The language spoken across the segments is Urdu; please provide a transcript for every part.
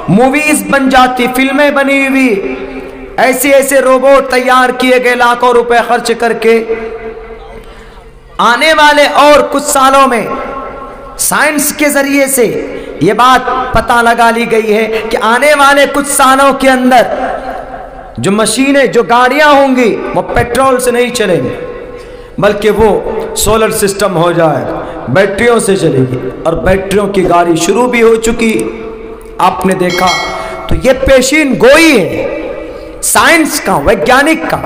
موویز بن جاتی، فلمیں بنی ہوئی، ایسے ایسے روبوٹ تیار کیے گئے لاکھوں روپے خرچ کر کے۔ آنے والے اور کچھ سالوں میں سائنس کے ذریعے سے یہ بات پتہ لگا لی گئی ہے کہ آنے والے کچھ سالوں کے اندر جو مشینیں، جو گاڑیاں ہوں گی وہ پیٹرول سے نہیں چلیں گی، بلکہ وہ سولر سسٹم ہو جائے، بیٹریوں سے چلے گی، اور بیٹریوں کی گاڑی شروع بھی ہو چکی آپ نے دیکھا۔ تو یہ پیشین گوئی ہے سائنس کا، ویگیانک کا،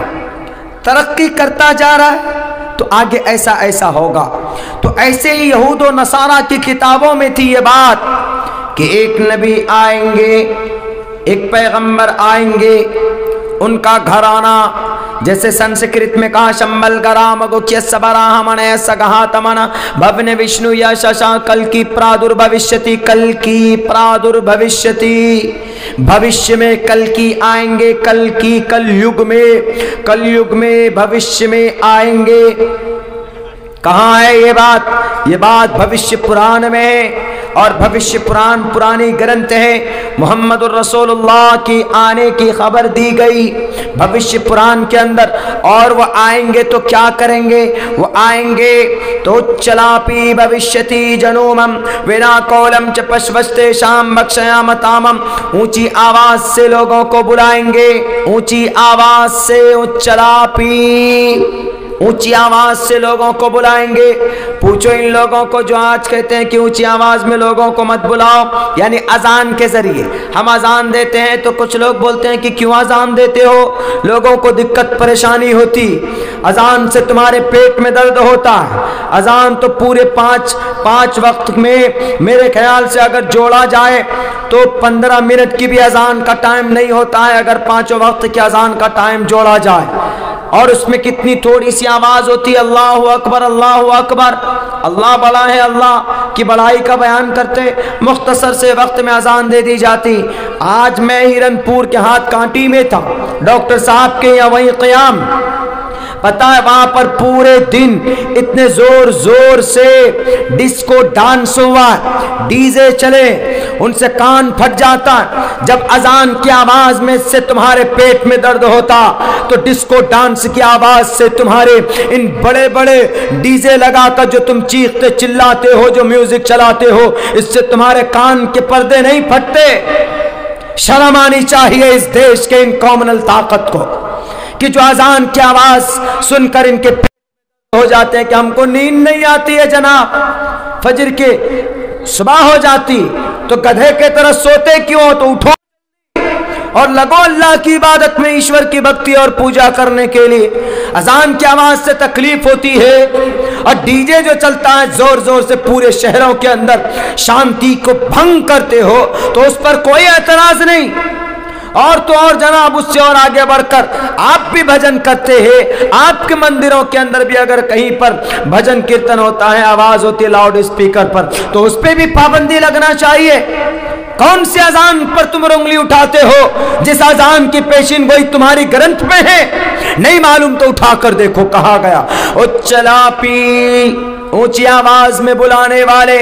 ترقی کرتا جا رہا ہے تو آگے ایسا ایسا ہوگا۔ تو ایسے ہی یہود و نصارہ کی کتابوں میں تھی یہ بات کہ ایک نبی آئیں گے، ایک پیغمبر آئیں گے، ان کا گھرانہ جیسے سنسکرت میں کہا شمبل گرام گوکھیہ سبراہ منہ سگہاتمن بھون وشنو یششا کل کی پرادر بھوشیتی، کل کی پرادر بھوشیتی، بھوشیہ میں کل کی آئیں گے، کل کی کل یگ میں بھوشیہ میں آئیں گے۔ کہاں ہے یہ بات؟ یہ بات بھوشیہ پران میں ہے، اور بھوشیہ پران پرانی گرنتھ ہے، محمد الرسول اللہ کی آنے کی خبر دی گئی بھوشیہ پران کے اندر۔ اور وہ آئیں گے تو کیا کریں گے؟ وہ آئیں گے تو چلاپی بھوشیتی جنومم ونا کولم چ پشوستے شام بکشیام تامم، اونچی آواز سے لوگوں کو بلائیں گے، اونچی آواز سے چلاپی، اونچی آواز سے لوگوں کو بلائیں گے۔ پوچھو ان لوگوں کو جو آج کہتے ہیں کہ اونچی آواز میں لوگوں کو مت بلاؤ، یعنی اذان کے ذریعے ہم اذان دیتے ہیں تو کچھ لوگ بولتے ہیں کہ کیوں اذان دیتے ہو؟ لوگوں کو دقت پریشانی ہوتی، اذان سے تمہارے پیٹ میں درد ہوتا ہے۔ اذان تو پورے پانچ وقت میں میرے خیال سے اگر جوڑا جائے تو 15 منٹ کی بھی اذان کا ٹائم نہیں ہوتا ہے اگر 5 وقت کی اذان کا ٹائم جوڑا جائے، اور اس میں کتنی تھوڑی سی آواز ہوتی ہے، اللہ اکبر اللہ اکبر، اللہ بڑا ہے، اللہ کی بڑائی کا بیان کرتے مختصر سے وقت میں اذان دے دی جاتی۔ آج میں ہرن پور کے ہاتھ کانٹی میں تھا، ڈاکٹر صاحب کے یہاں وہیں قیام، پتہ ہے وہاں پر پورے دن اتنے زور سے ڈسکو ڈانس ہوا، ڈی جے چلے، ان سے کان پھٹ جاتا۔ جب اذان کی آواز میں سے تمہارے پیٹ میں درد ہوتا تو ڈسکو ڈانس کی آواز سے تمہارے ان بڑے بڑے ڈی جے لگا کر جو تم چیختے چلاتے ہو، جو میوزک چلاتے ہو، اس سے تمہارے کان کے پردے نہیں پھٹتے۔ شرم آنی چاہیے اس دیش کے ان کامنل طاقت کو کہ جو اذان کی آواز سن کر ان کے پیٹ ہو جاتے ہیں کہ ہم کو نیند نہیں آتی ہے جناب، فجر کے صبح ہو جاتی تو گدھے کے طرح سوتے کیوں؟ تو اٹھو اور لگو اللہ کی عبادت میں، ایشور کی بھکتی اور پوجا کرنے کے لیے۔ اذان کی آواز سے تکلیف ہوتی ہے، اور ڈی جے جو چلتا ہے زور سے پورے شہروں کے اندر شانتی کو بھنگ کرتے ہو تو اس پر کوئی اعتراض نہیں۔ اور تو اور جناب اس سے اور آگے بڑھ کر آپ بھی بھجن کرتے ہیں، آپ کے مندروں کے اندر بھی اگر کہیں پر بھجن کیرتن ہوتا ہے، آواز ہوتی ہے لاؤڈ اسپیکر پر، تو اس پہ بھی پابندی لگنا چاہیے۔ کون سی اذان پر تم انگلی اٹھاتے ہو؟ جس اذان کی پیشین گوئی تمہاری گرنتھ میں ہے، نہیں معلوم تو اٹھا کر دیکھو، کہا گیا اچلاپی، اونچی آواز میں بلانے والے،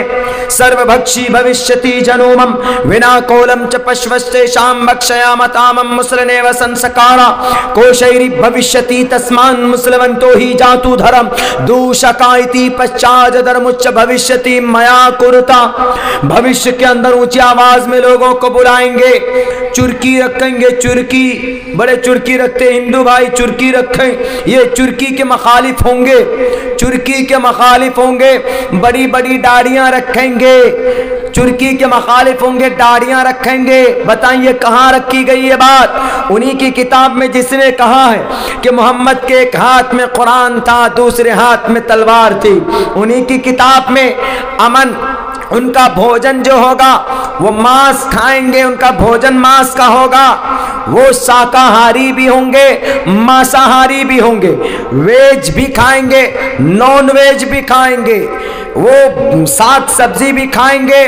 سرو بھکشی بھوشیتی جنومم ونا کولم چ پشوستے شام بکشیام تامم مسلنے وسنسکارا کوشیری بھوشیتی تسمان مسلمنتو ہی جاتو دھرم دوشکائتی پچاج دھرمچ بھوشیتی میا کرتا۔ بھوشیہ کے اندر اونچی آواز میں لوگوں کو بلائیں گے، چرکی رکھیں گے، چرکی، بڑے چرکی رکھتے ہندو بھائی، چرکی رکھیں، یہ چرکی کے مخالف ہوں گے، چرکی کے مخالف ہوں گے، بڑی بڑی داڑیاں رکھیں گے، چرکی کے مخالف ہوں گے، داڑیاں رکھیں گے۔ بتائیں یہ کہاں رکھی گئی یہ بات؟ انہی کی کتاب میں جس نے کہا ہے کہ محمد کے ایک ہاتھ میں قرآن تھا، دوسرے ہاتھ میں تلوار تھی، انہی کی کتاب میں امن، ان کا بھوجن جو ہوگا وہ ماس کھائیں گے، ان کا بھوجن ماس کا ہوگا، وہ شاکاہاری بھی ہوں گے، ماساہاری بھی ہوں گے، ویج بھی کھائیں گے، نان ویج بھی کھائیں گے، وہ ساگ سبزی بھی کھائیں گے،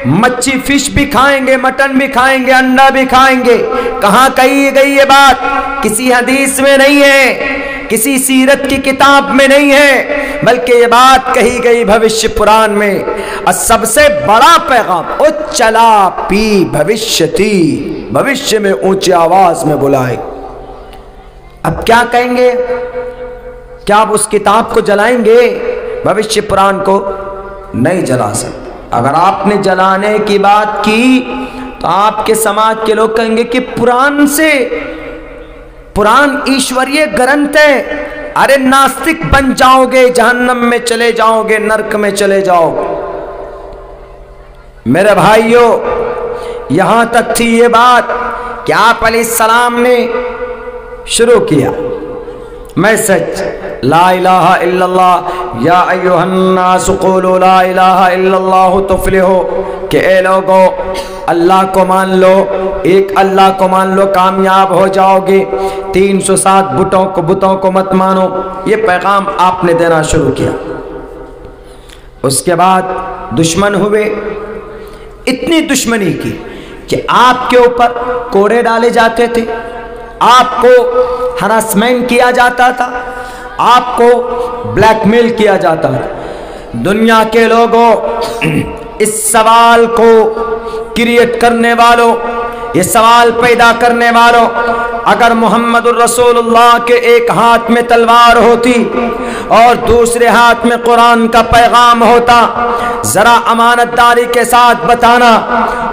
مچھی فش بھی کھائیں گے، مٹن بھی کھائیں گے، انڈا بھی کھائیں گے۔ کہاں کہی گئی یہ بات؟ کسی حدیث میں نہیں ہے، کسی سیرت کی کتاب میں نہیں ہے، بلکہ یہ بات کہی گئی بھوشیہ پران میں۔ اور سب سے بڑا پیغام اچلا پی بھوشیتی، بھوشیہ میں اونچی آواز میں بلائے۔ اب کیا کہیں گے؟ کیا آپ اس کتاب کو جلائیں گے؟ بھوشیہ پران کو نہیں جلا سکتے۔ اگر آپ نے جلانے کی بات کی تو آپ کے سماج کے لوگ کہیں گے کہ پران ایشوریہ گرنتھ ہے، ارے ناستک بن جاؤ گے، جہنم میں چلے جاؤ گے، نرک میں چلے جاؤ گے۔ میرے بھائیوں، یہاں تک تھی یہ بات کہ آپ علیہ السلام نے شروع کیا میسج، لا الہ الا اللہ، یا ایھا الناس قولوا لا الہ الا اللہ تفلحوا، کہ اے لوگو اللہ کو مان لو، ایک اللہ کو مان لو، کامیاب ہو جاؤ گے، 307 بتوں کو مت مانو۔ یہ پیغام آپ نے دینا شروع کیا۔ اس کے بعد دشمن ہوئے، اتنی دشمنی کی کہ آپ کے اوپر کوڑے ڈالے جاتے تھے، آپ کو ہراسمنٹ کیا جاتا تھا، آپ کو بلیک میل کیا جاتا تھا۔ دنیا کے لوگوں، اس سوال کو کریٹ کرنے والوں، یہ سوال پیدا کرنے والوں، اگر محمد الرسول اللہ کے ایک ہاتھ میں تلوار ہوتی اور دوسرے ہاتھ میں قرآن کا پیغام ہوتا، ذرا امانت داری کے ساتھ بتانا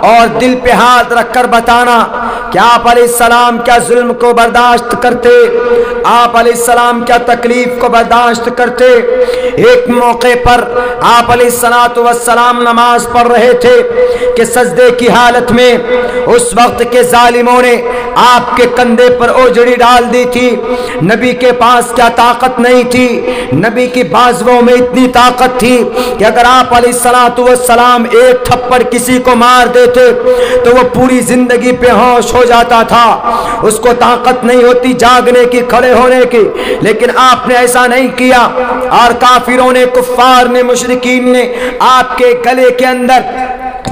اور دل پہ ہاتھ رکھ کر بتانا کہ آپ علیہ السلام کیا ظلم کو برداشت کرتے، آپ علیہ السلام کیا تکلیف کو برداشت کرتے۔ ایک موقع پر آپ علیہ السلام نماز پڑھ رہے تھے کہ سجدے کی حالت میں اس وقت کے ظالموں نے آپ کے کندھے پر اوجڑی ڈال دی تھی۔ نبی کے پاس کیا طاقت نہیں تھی، نبی کی بازوؤں میں اتنی طاقت تھی کہ اگر آپ علیہ السلام ایک تھپڑ کسی کو مار دیتے تو وہ پوری زندگی بے ہوش ہو جاتا تھا، اس کو طاقت نہیں ہوتی جاگنے کی، کھڑے ہونے کی، لیکن آپ نے ایسا نہیں کیا۔ اور کافروں نے، کفار نے، مشرکین نے آپ کے گلے کے اندر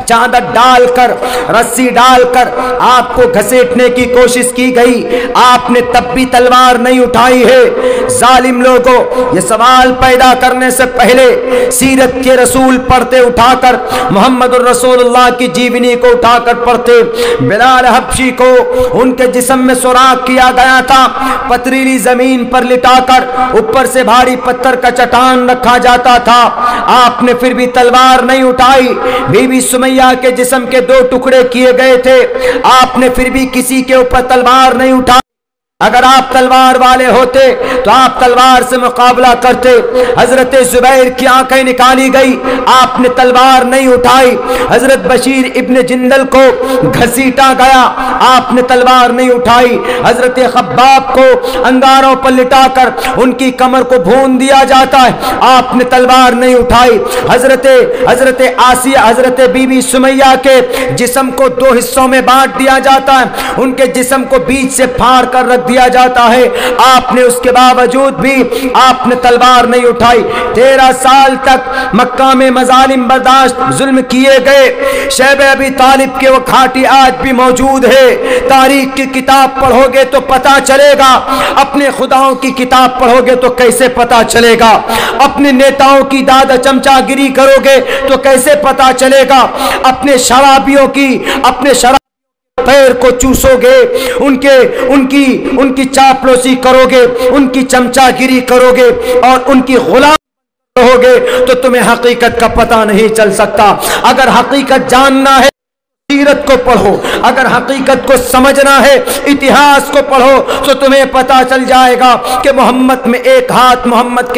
چادر ڈال کر، رسی ڈال کر آپ کو گھسیٹنے کی کوشش کی گئی، آپ نے تب بھی تلوار نہیں اٹھائی ہے۔ ظالم لوگوں، یہ سوال پیدا کرنے سے پہلے سیرت کے رسول پڑھتے اٹھا کر، محمد الرسول اللہ کی جیونی کو اٹھا کر پڑھتے۔ بلال حبشی کو ان کے جسم میں سوراخ کیا گیا تھا، پتریلی زمین پر لٹا کر اوپر سے بھاری پتھر کا چٹان رکھا جاتا تھا، آپ نے پھر بھی تلوار نہیں اٹھائی۔ بی بی سمیہ کے جسم کے 2 ٹکڑے کیے گئے تھے، آپ نے پھر بھی کسی کے اوپر تلوار نہیں اٹھائی۔ اگر آپ تلوار والے ہوتے تو آپ تلوار سے مقابلہ کرتے۔ حضرت زبیر کی آنکھیں نکالی گئی، آپ نے تلوار نہیں اٹھائی۔ حضرت بشیر ابن جندل کو گھسیٹا گیا، آپ نے تلوار نہیں اٹھائی۔ حضرت خباب کو انگاروں پر لٹا کر ان کی کمر کو بھون دیا جاتا ہے، آپ نے تلوار نہیں اٹھائی۔ حضرت آسیہ، حضرت بی بی سمیہ کے جسم کو 2 حصوں میں بانٹ دیا جاتا ہے، ان کے جسم کو بیچ سے پھاڑ کر رکھ دیا جاتا ہے، آپ نے اس کے باوجود بھی آپ نے تلوار نہیں اٹھائی۔ 13 سال تک مکہ میں مظالم برداشت، ظلم کیے گئے۔ شیب ابی طالب کے وہ گھاٹی آج بھی موجود ہے۔ تاریخ کی کتاب پڑھو گے تو پتہ چلے گا، اپنے خداؤں کی کتاب پڑھو گے تو کیسے پتہ چلے گا، اپنے نیتاؤں کی دادا چمچا گیری کرو گے تو کیسے پتہ چلے گا، اپنے شرابیوں کی، اپنے شراب پیر کو چوسو گے، ان کی چاپلوسی کرو گے، ان کی چمچا گیری کرو گے اور ان کی غلام رہو گے تو تمہیں حقیقت کا پتہ نہیں چل سکتا۔ اگر حقیقت جاننا ہے سیرت کو پڑھو، اگر حقیقت کو سمجھنا ہے اتہاس کو پڑھو تو تمہیں پتہ چل جائے گا کہ محمد کے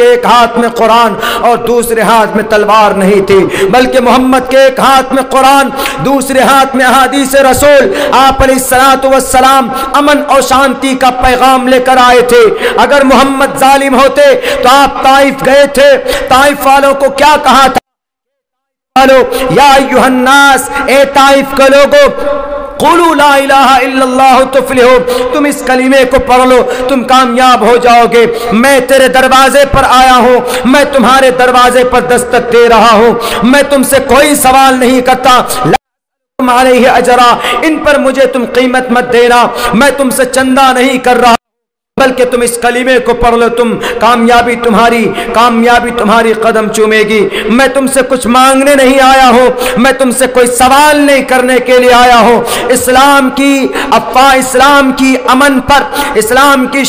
ایک ہاتھ میں قرآن اور دوسرے ہاتھ میں تلوار نہیں تھی، بلکہ محمد کے ایک ہاتھ میں قرآن، دوسرے ہاتھ میں احادیث رسول۔ آپ علیہ السلام امن اور شانتی کا پیغام لے کر آئے تھے۔ اگر محمد ظالم ہوتے تو آپ طائف گئے تھے، طائف والوں کو کیا کہا تھا؟ یا ایھا الناس، اے طائف کے لوگوں، قولوا لا الہ الا اللہ تفلحوا، تم اس کلمے کو پڑھ لو، تم کامیاب ہو جاؤ گے۔ میں تیرے دروازے پر آیا ہوں، میں تمہارے دروازے پر دستک دے رہا ہوں، میں تم سے کوئی سوال نہیں کرتا، تم علیہ اجرا، ان پر مجھے تم قیمت مت دینا، میں تم سے چندہ نہیں کر رہا، بلکہ تم اس کلمے کو پڑھ لو، کامیابی تمہاری قدم چومے گی۔ میں تم سے کچھ مانگنے نہیں آیا ہوں، میں تم سے کوئی سوال نہیں کرنے کے لیے آیا ہوں۔ اسلام کی افواہ، اسلام کی امن پر، اسلام کی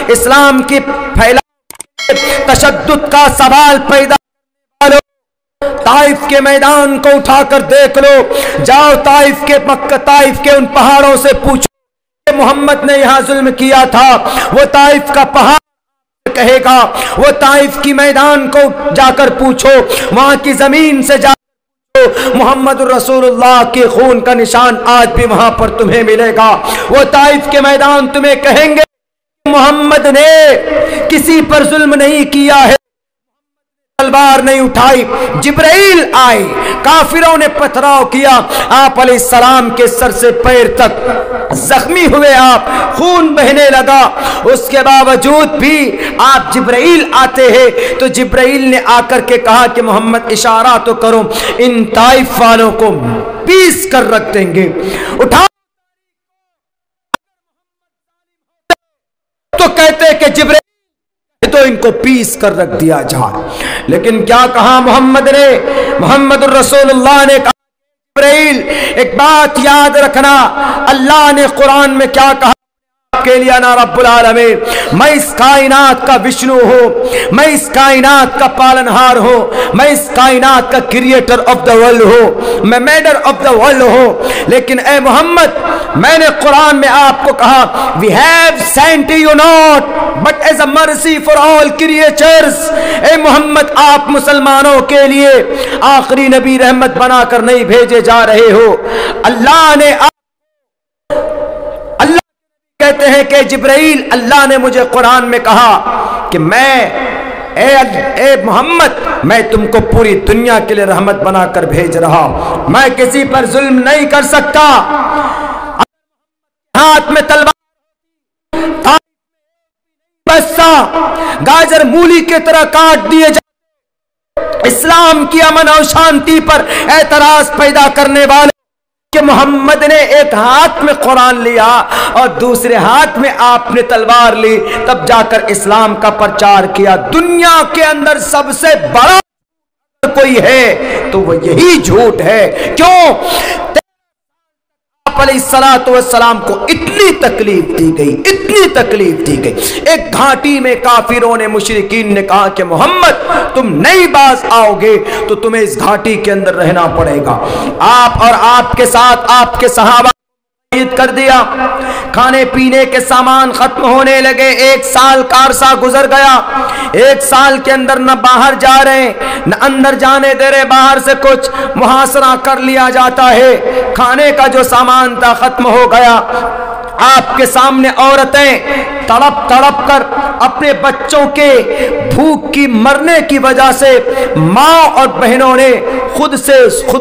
اسلام کی تشدد کا سوال پیدا کرو۔ طائف کے میدان کو اٹھا کر دیکھ لو، جاؤ طائف کے ان پہاڑوں سے پوچھو کہ محمد نے یہاں ظلم کیا تھا، وہ طائف کا پہاڑ کہے گا۔ وہ طائف کی میدان کو جا کر پوچھو، وہاں کی زمین سے جا کر پوچھو، محمد رسول اللہ کے خون کا نشان آج بھی وہاں پر تمہیں ملے گا۔ وہ طائف کے میدان تمہیں کہیں گے محمد نے کسی پر ظلم نہیں کیا ہے، تلوار نہیں اٹھائی، جبرائیل آئے، کافروں نے پتھراؤ کیا، آپ علیہ السلام کے سر سے پیر تک زخمی ہوئے، آپ خون بہنے لگا، اس کے باوجود بھی آپ جبرائیل آتے ہیں تو جبرائیل نے آ کر کے کہا کہ محمد اشارہ تو کرو، ان طائف والوں کو پیس کر رکھ دیں گے۔ اٹھا تو کہتے کہ جبرائیل تو ان کو پیس کر رکھ دیا جائے، لیکن کیا کہا محمد نے؟ محمد الرسول اللہ نے کہا جبرائیل ایک بات یاد رکھنا، اللہ نے قرآن میں کیا کہا کے لیے؟ انا رب العالمین، میں اس کائنات کا وشنو ہوں، میں اس کائنات کا پالنہار ہوں، میں اس کائنات کا کریٹر آف دا ورلڈ ہوں، میں میڈر آف دا ورلڈ ہوں۔ لیکن اے محمد، میں نے قرآن میں آپ کو کہا we have sent you not but as a mercy for all creatures۔ اے محمد، آپ مسلمانوں کے لیے آخری نبی رحمت بنا کر نہیں بھیجے جا رہے ہو۔ اللہ نے کہتے ہیں کہ جبرائیل، اللہ نے مجھے قرآن میں کہا کہ اے محمد، میں تم کو پوری دنیا کے لیے رحمت بنا کر بھیج رہا ہوں، میں کسی پر ظلم نہیں کر سکتا۔ ہاتھ میں تلوار بسا گاجر مولی کی طرح کاٹ دیے جائے، اسلام کی امن اور شانتی پر اعتراض پیدا کرنے والے کہ محمد نے ایک ہاتھ میں قرآن لیا اور دوسرے ہاتھ میں آپ نے تلوار لی، تب جا کر اسلام کا پرچار کیا۔ دنیا کے اندر سب سے بڑا کوئی ہے تو وہ یہی جھوٹ ہے۔ کیوں؟ آپ علیہ السلام کو اتنی تکلیف دی گئی، اتنی تکلیف دی گئی۔ ایک گھاٹی میں کافروں نے، مشرکین نے کہا کہ محمد تم نہیں باز آؤ گے تو تمہیں اس گھاٹی کے اندر رہنا پڑے گا۔ آپ اور آپ کے ساتھ آپ کے صحابہ کر دیا، کھانے پینے کے سامان ختم ہونے لگے، 1 سال کا عرصہ گزر گیا، 1 سال کے اندر نہ باہر جا رہے نہ اندر جانے دے رہے، باہر سے کچھ محاصرہ کر لیا جاتا ہے، کھانے کا جو سامان تھا ختم ہو گیا۔ آپ کے سامنے عورتیں تڑپ تڑپ کر اپنے بچوں کے بھوک کی مرنے کی وجہ سے ماں اور بہنوں نے خود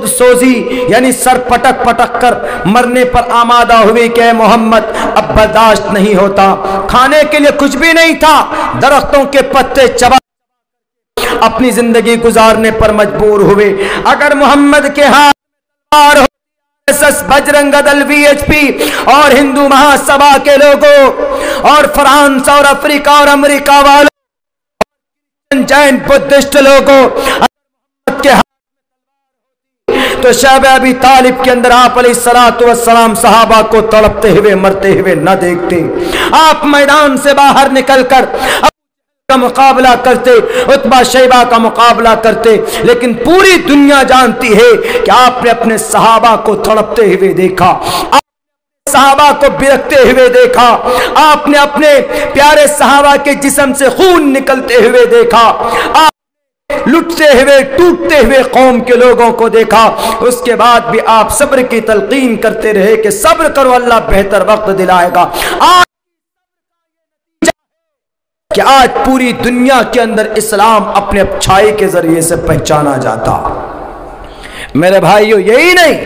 سوزی یعنی سر پٹک پٹک کر مرنے پر آمادہ ہوئی کہ اے محمد اب برداشت نہیں ہوتا، کھانے کے لیے کچھ بھی نہیں تھا، درختوں کے پتے چبا اپنی زندگی گزارنے پر مجبور ہوئے۔ اگر محمد کے ہاتھ بجرنگ دل VHP اور ہندو مہاسبھا کے لوگوں اور فرانس اور افریقہ اور امریکہ والوں، جین بدھسٹ لوگوں کے تو شب ابی طالب کے اندر آپ علیہ السلام صحابہ کو تڑپتے ہوئے مرتے ہوئے نہ دیکھتے، آپ میدان سے باہر نکل کر کا مقابلہ کرتے، عتبہ شیبہ کا مقابلہ کرتے، لیکن پوری دنیا جانتی ہے کہ آپ نے اپنے صحابہ کو تڑپتے ہوئے دیکھا، صحابہ کو بلکتے ہوئے دیکھا، آپ نے اپنے پیارے صحابہ کے جسم سے خون نکلتے ہوئے دیکھا، آپ لٹتے ہوئے ٹوٹتے ہوئے قوم کے لوگوں کو دیکھا۔ اس کے بعد بھی آپ صبر کی تلقین کرتے رہے کہ صبر کرو، اللہ بہتر وقت دلائے گا۔ کہ آج پوری دنیا کے اندر اسلام اپنے اچھائی کے ذریعے سے پہچانا جاتا۔ میرے بھائیو، یہی نہیں،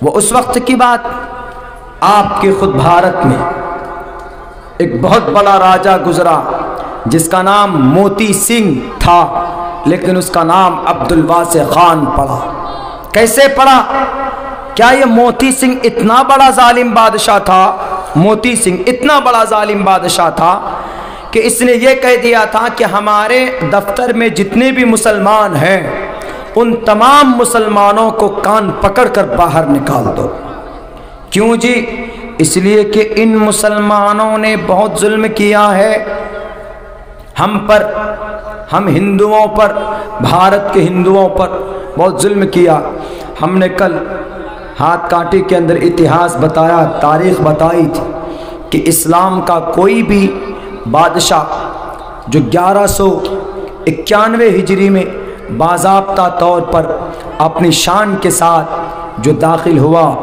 وہ اس وقت کی بات، آپ کے خود بھارت میں ایک بہت بڑا راجہ گزرا جس کا نام موتی سنگھ تھا، لیکن اس کا نام عبد الواسع خان پڑا۔ کیسے پڑا؟ کیا یہ موتی سنگھ اتنا بڑا ظالم بادشاہ تھا؟ موتی سنگھ اتنا بڑا ظالم بادشاہ تھا کہ اس نے یہ کہہ دیا تھا کہ ہمارے دفتر میں جتنے بھی مسلمان ہیں ان تمام مسلمانوں کو کان پکڑ کر باہر نکال دو۔ کیوں جی؟ اس لیے کہ ان مسلمانوں نے بہت ظلم کیا ہے ہم پر، ہم ہندوؤں پر، بھارت کے ہندوؤں پر بہت ظلم کیا۔ ہم نے کل ہاتھ کانٹے کے اندر اتہاس بتایا، تاریخ بتائی تھی کہ اسلام کا کوئی بھی بادشاہ جو 1191 ہجری میں باضابطہ طور پر اپنی شان کے ساتھ جو داخل ہوا،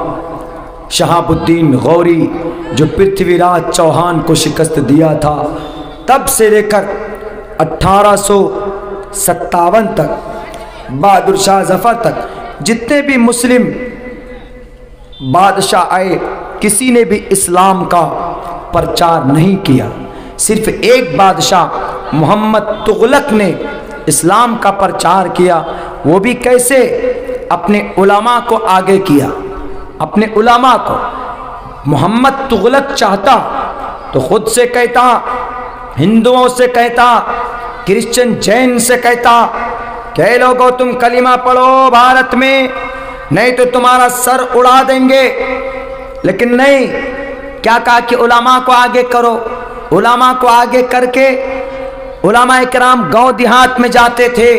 شہاب الدین غوری جو پرتھوی راج چوہان کو شکست دیا تھا، تب سے لے کر 1857 تک بہادر شاہ ظفر تک جتنے بھی مسلم بادشاہ آئے کسی نے بھی اسلام کا پرچار نہیں کیا۔ صرف ایک بادشاہ محمد تغلق نے اسلام کا پرچار کیا، وہ بھی کیسے؟ اپنے علماء کو آگے کیا، اپنے علماء کو۔ محمد تغلق چاہتا تو خود سے کہتا، ہندوؤں سے کہتا، کرسچن جین سے کہتا کہ اے لوگوں تم کلمہ پڑھو بھارت میں، نہیں تو تمہارا سر اڑا دیں گے، لیکن نہیں، کیا کہا کہ علماء کو آگے کرو۔ علماء کو آگے کر کے علماء کرام گاؤں دیہات میں جاتے تھے،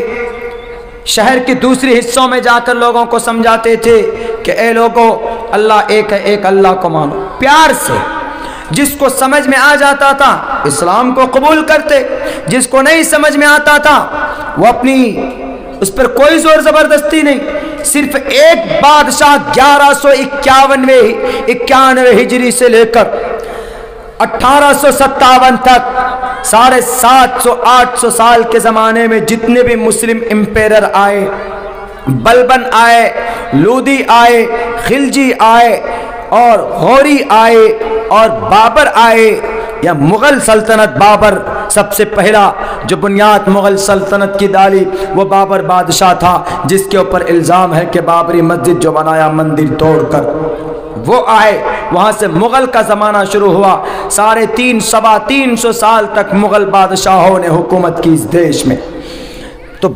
شہر کے دوسرے حصوں میں جا کر لوگوں کو سمجھاتے تھے کہ اے لوگوں اللہ ایک ہے، ایک اللہ کو مانو، پیار سے۔ جس کو سمجھ میں آ جاتا تھا اسلام کو قبول کرتے، جس کو نہیں سمجھ میں آتا تھا وہ اپنی اس پر کوئی زور زبردستی نہیں۔ صرف ایک بادشاہ 1191 ہجری سے لے کر 1857 تک 750-800 سال کے زمانے میں جتنے بھی مسلم امپیرر آئے، بلبن آئے، لودھی آئے، خلجی آئے اور غوری آئے اور بابر آئے، یا مغل سلطنت، بابر سب سے پہلا جو بنیاد مغل سلطنت کی ڈالی وہ بابر بادشاہ تھا، جس کے اوپر الزام ہے کہ بابری مسجد جو بنایا مندر توڑ کر، وہ آئے، وہاں سے مغل کا زمانہ شروع ہوا۔ 350 سال تک مغل بادشاہوں نے حکومت کی اس دیش میں۔ تو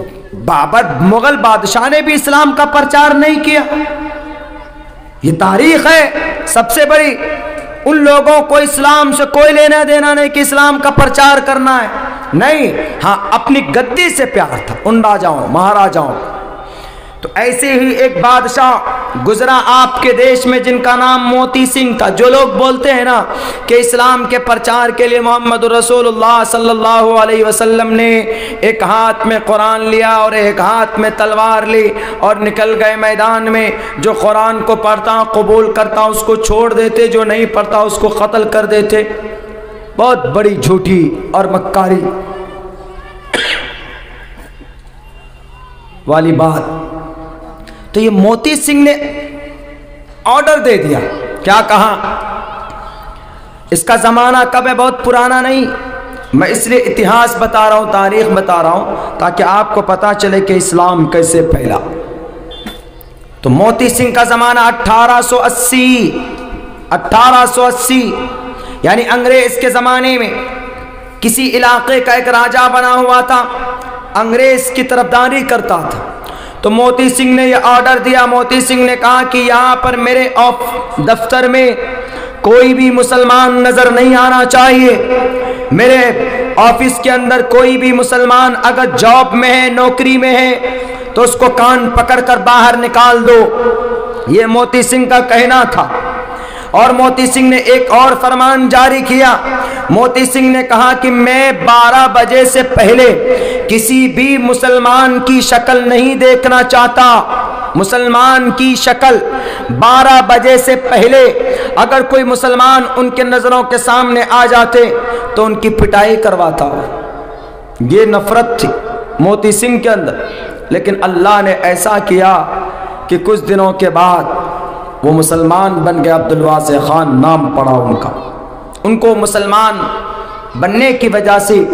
بابر مغل بادشاہ نے بھی اسلام کا پرچار نہیں کیا، یہ تاریخ ہے سب سے بڑی۔ ان لوگوں کو اسلام سے کوئی لینا دینا نہیں کہ اسلام کا پرچار کرنا ہے، نہیں، ہاں اپنی گدی سے پیار تھا ان راجاؤں مہاراجاؤں۔ تو ایسے ہی ایک بادشاہ گزرا آپ کے دیش میں جن کا نام موتی سنگھ تھا۔ جو لوگ بولتے ہیں نا کہ اسلام کے پرچار کے لیے محمد رسول اللہ صلی اللہ علیہ وسلم نے ایک ہاتھ میں قرآن لیا اور ایک ہاتھ میں تلوار لی اور نکل گئے میدان میں، جو قرآن کو پڑھتا قبول کرتا اس کو چھوڑ دیتے، جو نہیں پڑھتا اس کو قتل کر دیتے، بہت بڑی جھوٹی اور مکاری والی بات۔ تو یہ موتی سنگھ نے آرڈر دے دیا، کیا کہا؟ اس کا زمانہ کب ہے بہت پرانا نہیں، میں اس لیے اتہاس بتا رہا ہوں، تاریخ بتا رہا ہوں تاکہ آپ کو پتا چلے کہ اسلام کیسے پھیلا۔ تو موتی سنگھ کا زمانہ 1880 یعنی انگریز کے زمانے میں کسی علاقے کا ایک راجا بنا ہوا تھا، انگریز کی طرفداری کرتا تھا۔ تو موتی سنگھ نے یہ آرڈر دیا، موتی سنگھ نے کہا کہ یہاں پر میرے دفتر میں کوئی بھی مسلمان نظر نہیں آنا چاہیے، میرے آفس کے اندر کوئی بھی مسلمان اگر جاب میں ہے، نوکری میں ہے تو اس کو کان پکڑ کر باہر نکال دو، یہ موتی سنگھ کا کہنا تھا۔ اور موتی سنگھ نے ایک اور فرمان جاری کیا، موتی سنگھ نے کہا کہ میں 12 بجے سے پہلے کسی بھی مسلمان کی شکل نہیں دیکھنا چاہتا، مسلمان کی شکل 12 بجے سے پہلے اگر کوئی مسلمان ان کے نظروں کے سامنے آ جاتے تو ان کی پٹائی کرواتا۔ یہ نفرت تھی موتی سنگھ کے اندر، لیکن اللہ نے ایسا کیا کہ کچھ دنوں کے بعد وہ مسلمان بن گئے، عبدالواسع خان نام پڑا ان کا۔ ان کو مسلمان بننے کی وجہ سے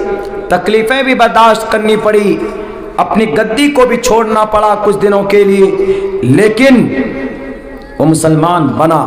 تکلیفیں بھی برداشت کرنی پڑی، اپنی گدی کو بھی چھوڑنا پڑا کچھ دنوں کے لیے، لیکن وہ مسلمان بنا۔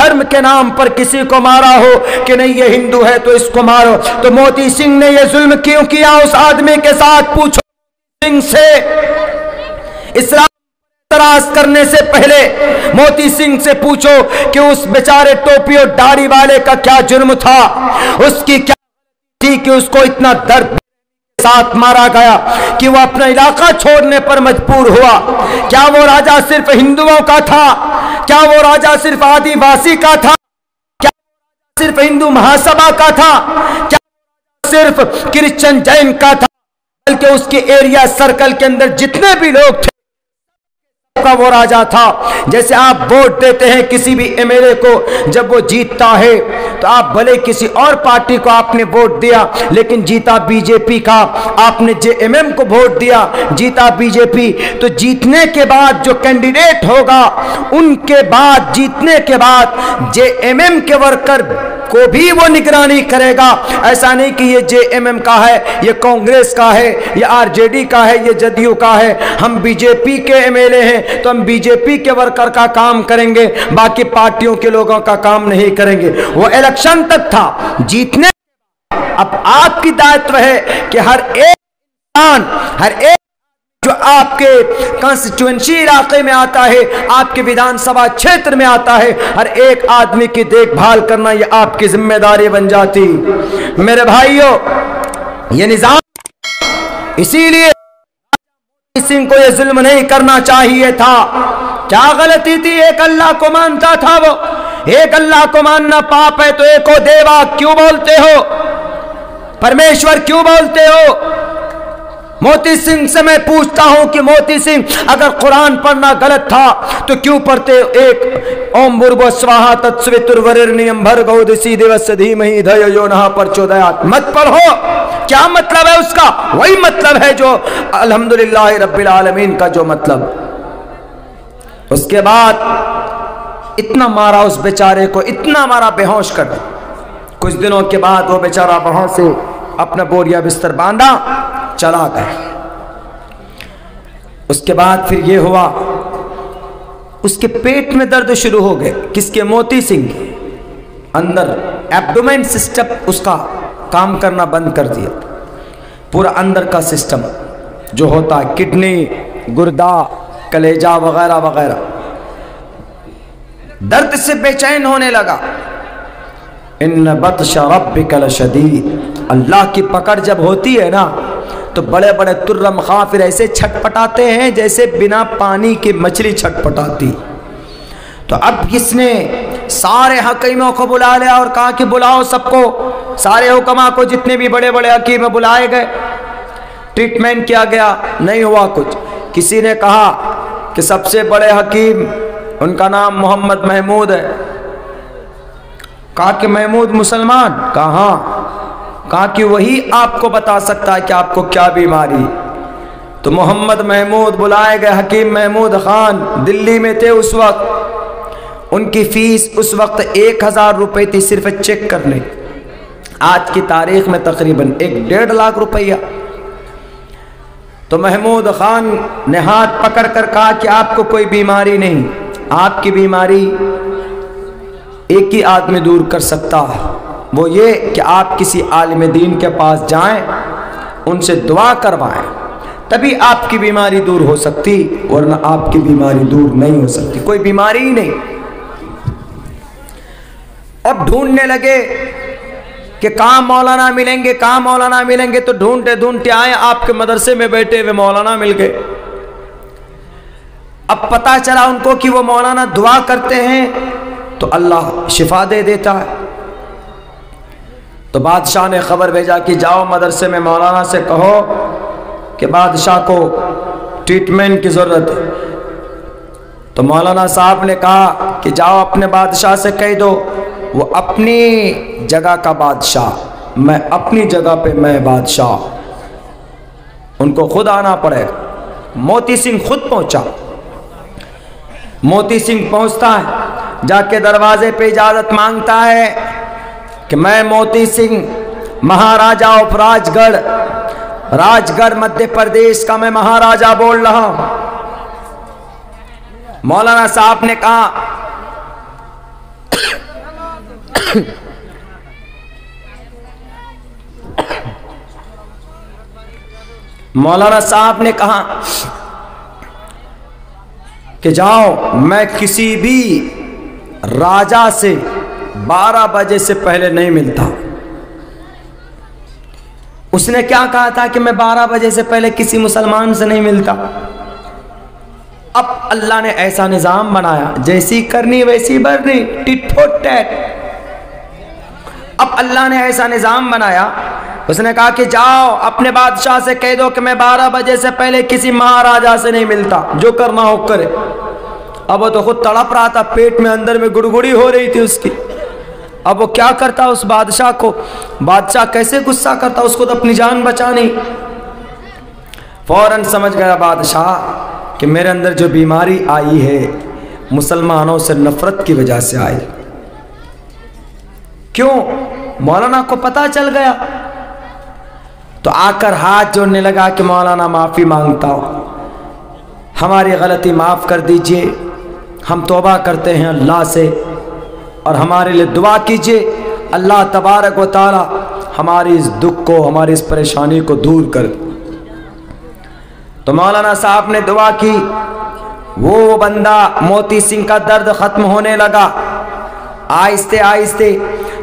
دھرم کے نام پر کسی کو مارا ہو کہ نہیں یہ ہندو ہے تو اس کو مارو، تو موتی سنگھ نے یہ ظلم کیوں کیا اس آدمی کے ساتھ؟ پوچھو سنگھ سے۔ اسلام اعتراض کرنے سے پہلے موتی سنگھ سے پوچھو کہ اس بیچارے ٹوپی اور داڑھی والے کا کیا جرم تھا، اس کی کیا تھی کہ اس کو اتنا درد ساتھ مارا گیا کہ وہ اپنا علاقہ چھوڑنے پر مجبور ہوا؟ کیا وہ راجہ صرف ہندوؤں کا تھا؟ کیا وہ راجہ صرف آدی واسی کا تھا؟ کیا صرف ہندو مہاسبھا کا تھا؟ کیا صرف کرسچن جین کا تھا؟ بلکہ اس کے ایریا سرکل کے اندر جتنے بھی لوگ تھے کا وہ راجہ تھا۔ جیسے آپ ووٹ دیتے ہیں کسی بھی ایم ایل اے کو، جب وہ جیتتا ہے تو آپ بھلے کسی اور پارٹی کو آپ نے ووٹ دیا لیکن جیتا بی جے پی کا، آپ نے جے ایم ایم کو ووٹ دیا جیتا بی جے پی، تو جیتنے کے بعد جو کینڈیڈیٹ ہوگا ان کے بعد جیتنے کے بعد جے ایم ایم کے ورکر کو بھی وہ نگرانی کرے گا۔ ایسا نہیں کہ یہ جے ایم ایم کا ہے، یہ کانگریس کا ہے، یہ آر جے ڈی کا ہے، یہ جدیو کا ہے، ہم بی جے پی کے ایم ایل اے ہیں تو ہم بی جے پی کے ورکر کا کام کریں گے، باقی پارٹیوں کے لوگوں کا کام نہیں کریں گے۔ وہ الیکشن تک تھا، جیتنے اب آپ کی دائتو ہے کہ ہر ایک جو آپ کے کانسٹیچوئنسی علاقے میں آتا ہے، آپ کے ویدھان سبھا چھیتر میں آتا ہے، ہر ایک آدمی کی دیکھ بھال کرنا یہ آپ کی ذمہ داری بن جاتی۔ میرے بھائیوں، یہ نظام اسی لیے سنگھ کو یہ ظلم نہیں کرنا چاہیے تھا۔ کیا غلطی تھی؟ ایک اللہ کو مانتا تھا وہ، ایک اللہ کو ماننا پاپ ہے تو ایک کو دیوا کیوں بولتے ہو؟ پرمیشور کیوں بولتے ہو؟ موتی سنگھ سے میں پوچھتا ہوں کہ موتی سنگھ اگر قرآن پڑھنا غلط تھا تو کیوں پڑھتے ایک اوم بھرگو سواہا تتسویترورنیم بھرگو دسی دیوس دھیمہی دھیو یو نہ پرچودیات، مت پڑھو۔ کیا مطلب ہے اس کا؟ وہی مطلب ہے جو الحمدللہ رب العالمین کا جو مطلب۔ اس کے بعد اتنا مارا اس بیچارے کو، اتنا مارا بے ہوش کر دیا۔ کچھ دنوں کے بعد وہ بیچارہ وہاں سے اپنا بوریا بستر باندھا چلا گیا۔ اس کے بعد پھر یہ ہوا، اس کے پیٹ میں درد شروع ہو گئے۔ کس کے؟ موتی سنگھ۔ اندر ایبڈومین سسٹم اس کا کام کرنا بند کر دیا، پورا اندر کا سسٹم جو ہوتا ہے کڈنی، گردہ، کلیجہ وغیرہ وغیرہ، درد سے بے چین ہونے لگا۔ ان بطش ربک لشدید، اللہ کی پکڑ جب ہوتی ہے نا تو بڑے بڑے ترم خافر ایسے چھٹ پٹاتے ہیں جیسے بنا پانی کی مچھلی چھٹ پٹاتی۔ تو اب اس نے سارے حکیموں کو بلا لیا اور کہا کہ بلاؤ سب کو، سارے حکما کو، جتنے بھی بڑے بڑے حکیم بلائے گئے۔ ٹریٹمنٹ کیا گیا، نہیں ہوا کچھ۔ کسی نے کہا کہ سب سے بڑے حکیم ان کا نام محمد محمود ہے۔ کہا کہ محمود مسلمان؟ کہا ہاں۔ کہا کہ وہی آپ کو بتا سکتا ہے کہ آپ کو کیا بیماری۔ تو محمد محمود بلائے گئے، حکیم محمود خان دلی میں تھے اس وقت، ان کی فیس اس وقت 1000 روپے تھی صرف چیک کرنے، آج کی تاریخ میں تقریباً 1.5 لاکھ روپیہ۔ تو محمود خان نے ہاتھ پکڑ کر کہا کہ آپ کو کوئی بیماری نہیں، آپ کی بیماری ایک ہی آدمی دور کر سکتا ہے، وہ یہ کہ آپ کسی عالم دین کے پاس جائیں، ان سے دعا کروائیں، تبھی آپ کی بیماری دور ہو سکتی، ورنہ آپ کی بیماری دور نہیں ہو سکتی، کوئی بیماری ہی نہیں۔ اب ڈھونڈنے لگے کہ کہاں مولانا ملیں گے، کہاں مولانا ملیں گے، تو ڈھونڈتے ڈھونڈتے آئے، آپ کے مدرسے میں بیٹھے ہوئے مولانا مل گئے۔ اب پتا چلا ان کو کہ وہ مولانا دعا کرتے ہیں تو اللہ شفا دے دیتا ہے۔ تو بادشاہ نے خبر بھیجا کہ جاؤ مدرسے میں مولانا سے کہو کہ بادشاہ کو ٹریٹمنٹ کی ضرورت ہے۔ تو مولانا صاحب نے کہا کہ جاؤ اپنے بادشاہ سے کہہ دو، وہ اپنی جگہ کا بادشاہ، میں اپنی جگہ پہ میں بادشاہ، ان کو خود آنا پڑے گا۔ موتی سنگھ خود پہنچا۔ موتی سنگھ پہنچتا ہے، جا کے دروازے پہ اجازت مانگتا ہے کہ میں موتی سنگھ مہاراجہ آف راج گڑھ مدھیہ پردیش کا میں مہاراجہ بول رہا ہوں۔ مولانا صاحب نے کہا مولانا صاحب نے کہا کہ جاؤ میں کسی بھی راجا سے 12 بجے سے پہلے نہیں ملتا. اس نے کیا کہا تھا کہ میں 12 بجے سے پہلے کسی مسلمان سے نہیں ملتا. اب اللہ نے ایسا نظام بنایا، جیسی کرنی ویسی برنی، ٹٹ فوٹ ٹیٹ. اب اللہ نے ایسا نظام بنایا، اس نے کہا کہ جاؤ اپنے بادشاہ سے کہہ دو کہ میں 12 بجے سے پہلے کسی مہاراجا سے نہیں ملتا، جو کرنا ہو کرے. اب وہ تو خود تڑپ رہا تھا، پیٹ میں اندر میں گڑگڑی ہو رہی تھی اس کی. اب وہ کیا کرتا اس بادشاہ کو، بادشاہ کیسے غصہ کرتا، اس کو تو اپنی جان بچانی. فوراً سمجھ گیا بادشاہ کہ میرے اندر جو بیماری آئی ہے مسلمانوں سے نفرت کی وجہ سے آئی. کیوں؟ مولانا کو پتہ چل گیا. تو آ کر ہاتھ جوڑنے لگا کہ مولانا معافی مانگتا ہوں، ہماری غلطی معاف کر دیجئے، ہم توبہ کرتے ہیں اللہ سے، اور ہمارے لیے دعا کیجئے اللہ تبارک و تعالی ہماری اس دکھ کو، ہماری اس پریشانی کو دور کر. تو مولانا صاحب نے دعا کی. وہ بندہ موتی سنگھ کا درد ختم ہونے لگا آہستہ آہستہ.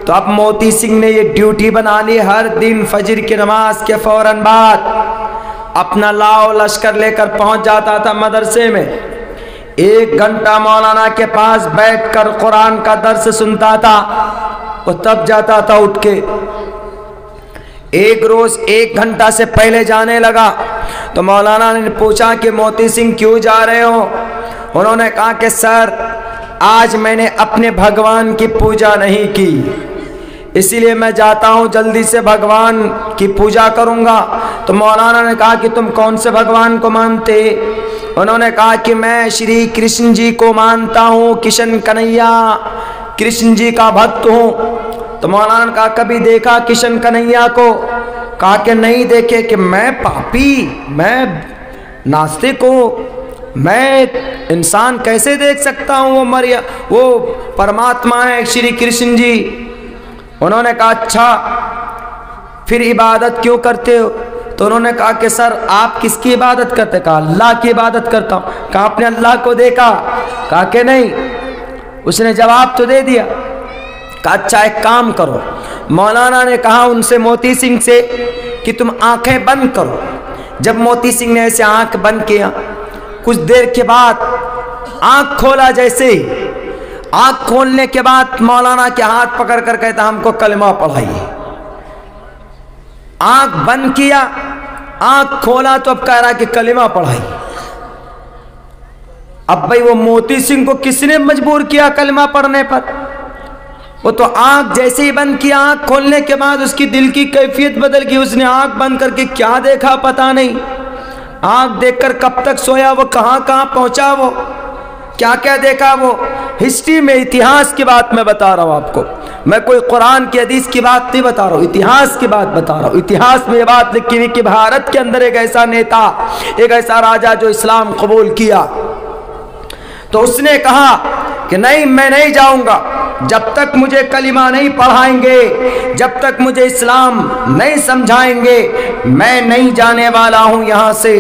تو اب موتی سنگھ نے یہ ڈیوٹی بنا لی، ہر دن فجر کی نماز کے فوراً بعد اپنا لاؤ لشکر لے کر پہنچ جاتا تھا مدرسے میں. 1 گھنٹہ مولانا کے پاس بیٹھ کر قرآن کا درس سنتا تھا. وہ تب جاتا تھا اٹھ کے. ایک روز 1 گھنٹہ سے پہلے جانے لگا تو مولانا نے پوچھا کہ موتی سنگھ کیوں جا رہے ہو؟ انہوں نے کہا کہ سر آج میں نے اپنے بھگوان کی پوجا نہیں کی، اسی لیے میں جاتا ہوں، جلدی سے بھگوان کی پوجا کروں گا. تو مولانا نے کہا کہ تم کون سے بھگوان کو مانتے؟ انہوں نے کہا کہ میں شری کرشن جی کو مانتا ہوں، کشن کنہیا، کرشن جی کا بھکت ہوں. تو مولانا نے کہا کبھی دیکھا کشن کنہیا کو؟ کہا کہ نہیں دیکھے. کہ میں پاپی، میں ناستک ہوں، میں انسان کیسے دیکھ سکتا ہوں وہ پرماتما ہے شری کرشن جی. انہوں نے کہا اچھا پھر عبادت کیوں کرتے ہو؟ تو انہوں نے کہا کہ سر آپ کس کی عبادت کرتے؟ کہا اللہ کی عبادت کرتا ہوں. کہا آپ نے اللہ کو دیکھا؟ کہا کہ نہیں. اس نے جواب تو دے دیا. کہا اچھا ایک کام کرو. مولانا نے کہا ان سے موتی سنگھ سے کہ تم آنکھیں بند کرو. جب موتی سنگھ نے ایسے آنکھ بند کیا، کچھ دیر کے بعد آنکھ کھولا. جیسے آنکھ کھولنے کے بعد مولانا کے ہاتھ پکڑ کر کہتا ہم کو کلمہ پڑھائیے. آنکھ بند کیا، آنکھ کھولا تو اب کہہ رہا کہ کلمہ پڑھائیے. اب بھائی وہ موتی سنگھ کو کس نے مجبور کیا کلمہ پڑھنے پر؟ وہ تو آنکھ جیسے ہی بند کیا، آنکھ کھولنے کے بعد اس کی دل کی کیفیت بدل گئی. اس نے آنکھ بند کر کے کیا دیکھا پتہ نہیں. آنکھ دیکھ کر کب تک سویا، وہ کہاں کہاں پہنچا، وہ کیا کیا دیکھا. وہ ہسٹری میں اتہاس کی بات میں بتا رہا ہوں آپ کو، میں کوئی قرآن کی حدیث کی بات نہیں بتا رہا ہوں، اتہاس کی بات بتا رہا ہوں. اتہاس میں یہ بات لکھی ہوئی کہ بھارت کے اندر ایک ایسا نیتا، ایک ایسا راجا جو اسلام قبول کیا، تو اس نے کہا کہ نہیں میں نہیں جاؤں گا جب تک مجھے کلمہ نہیں پڑھائیں گے، جب تک مجھے اسلام نہیں سمجھائیں گے، میں نہیں جانے والا ہوں یہاں سے.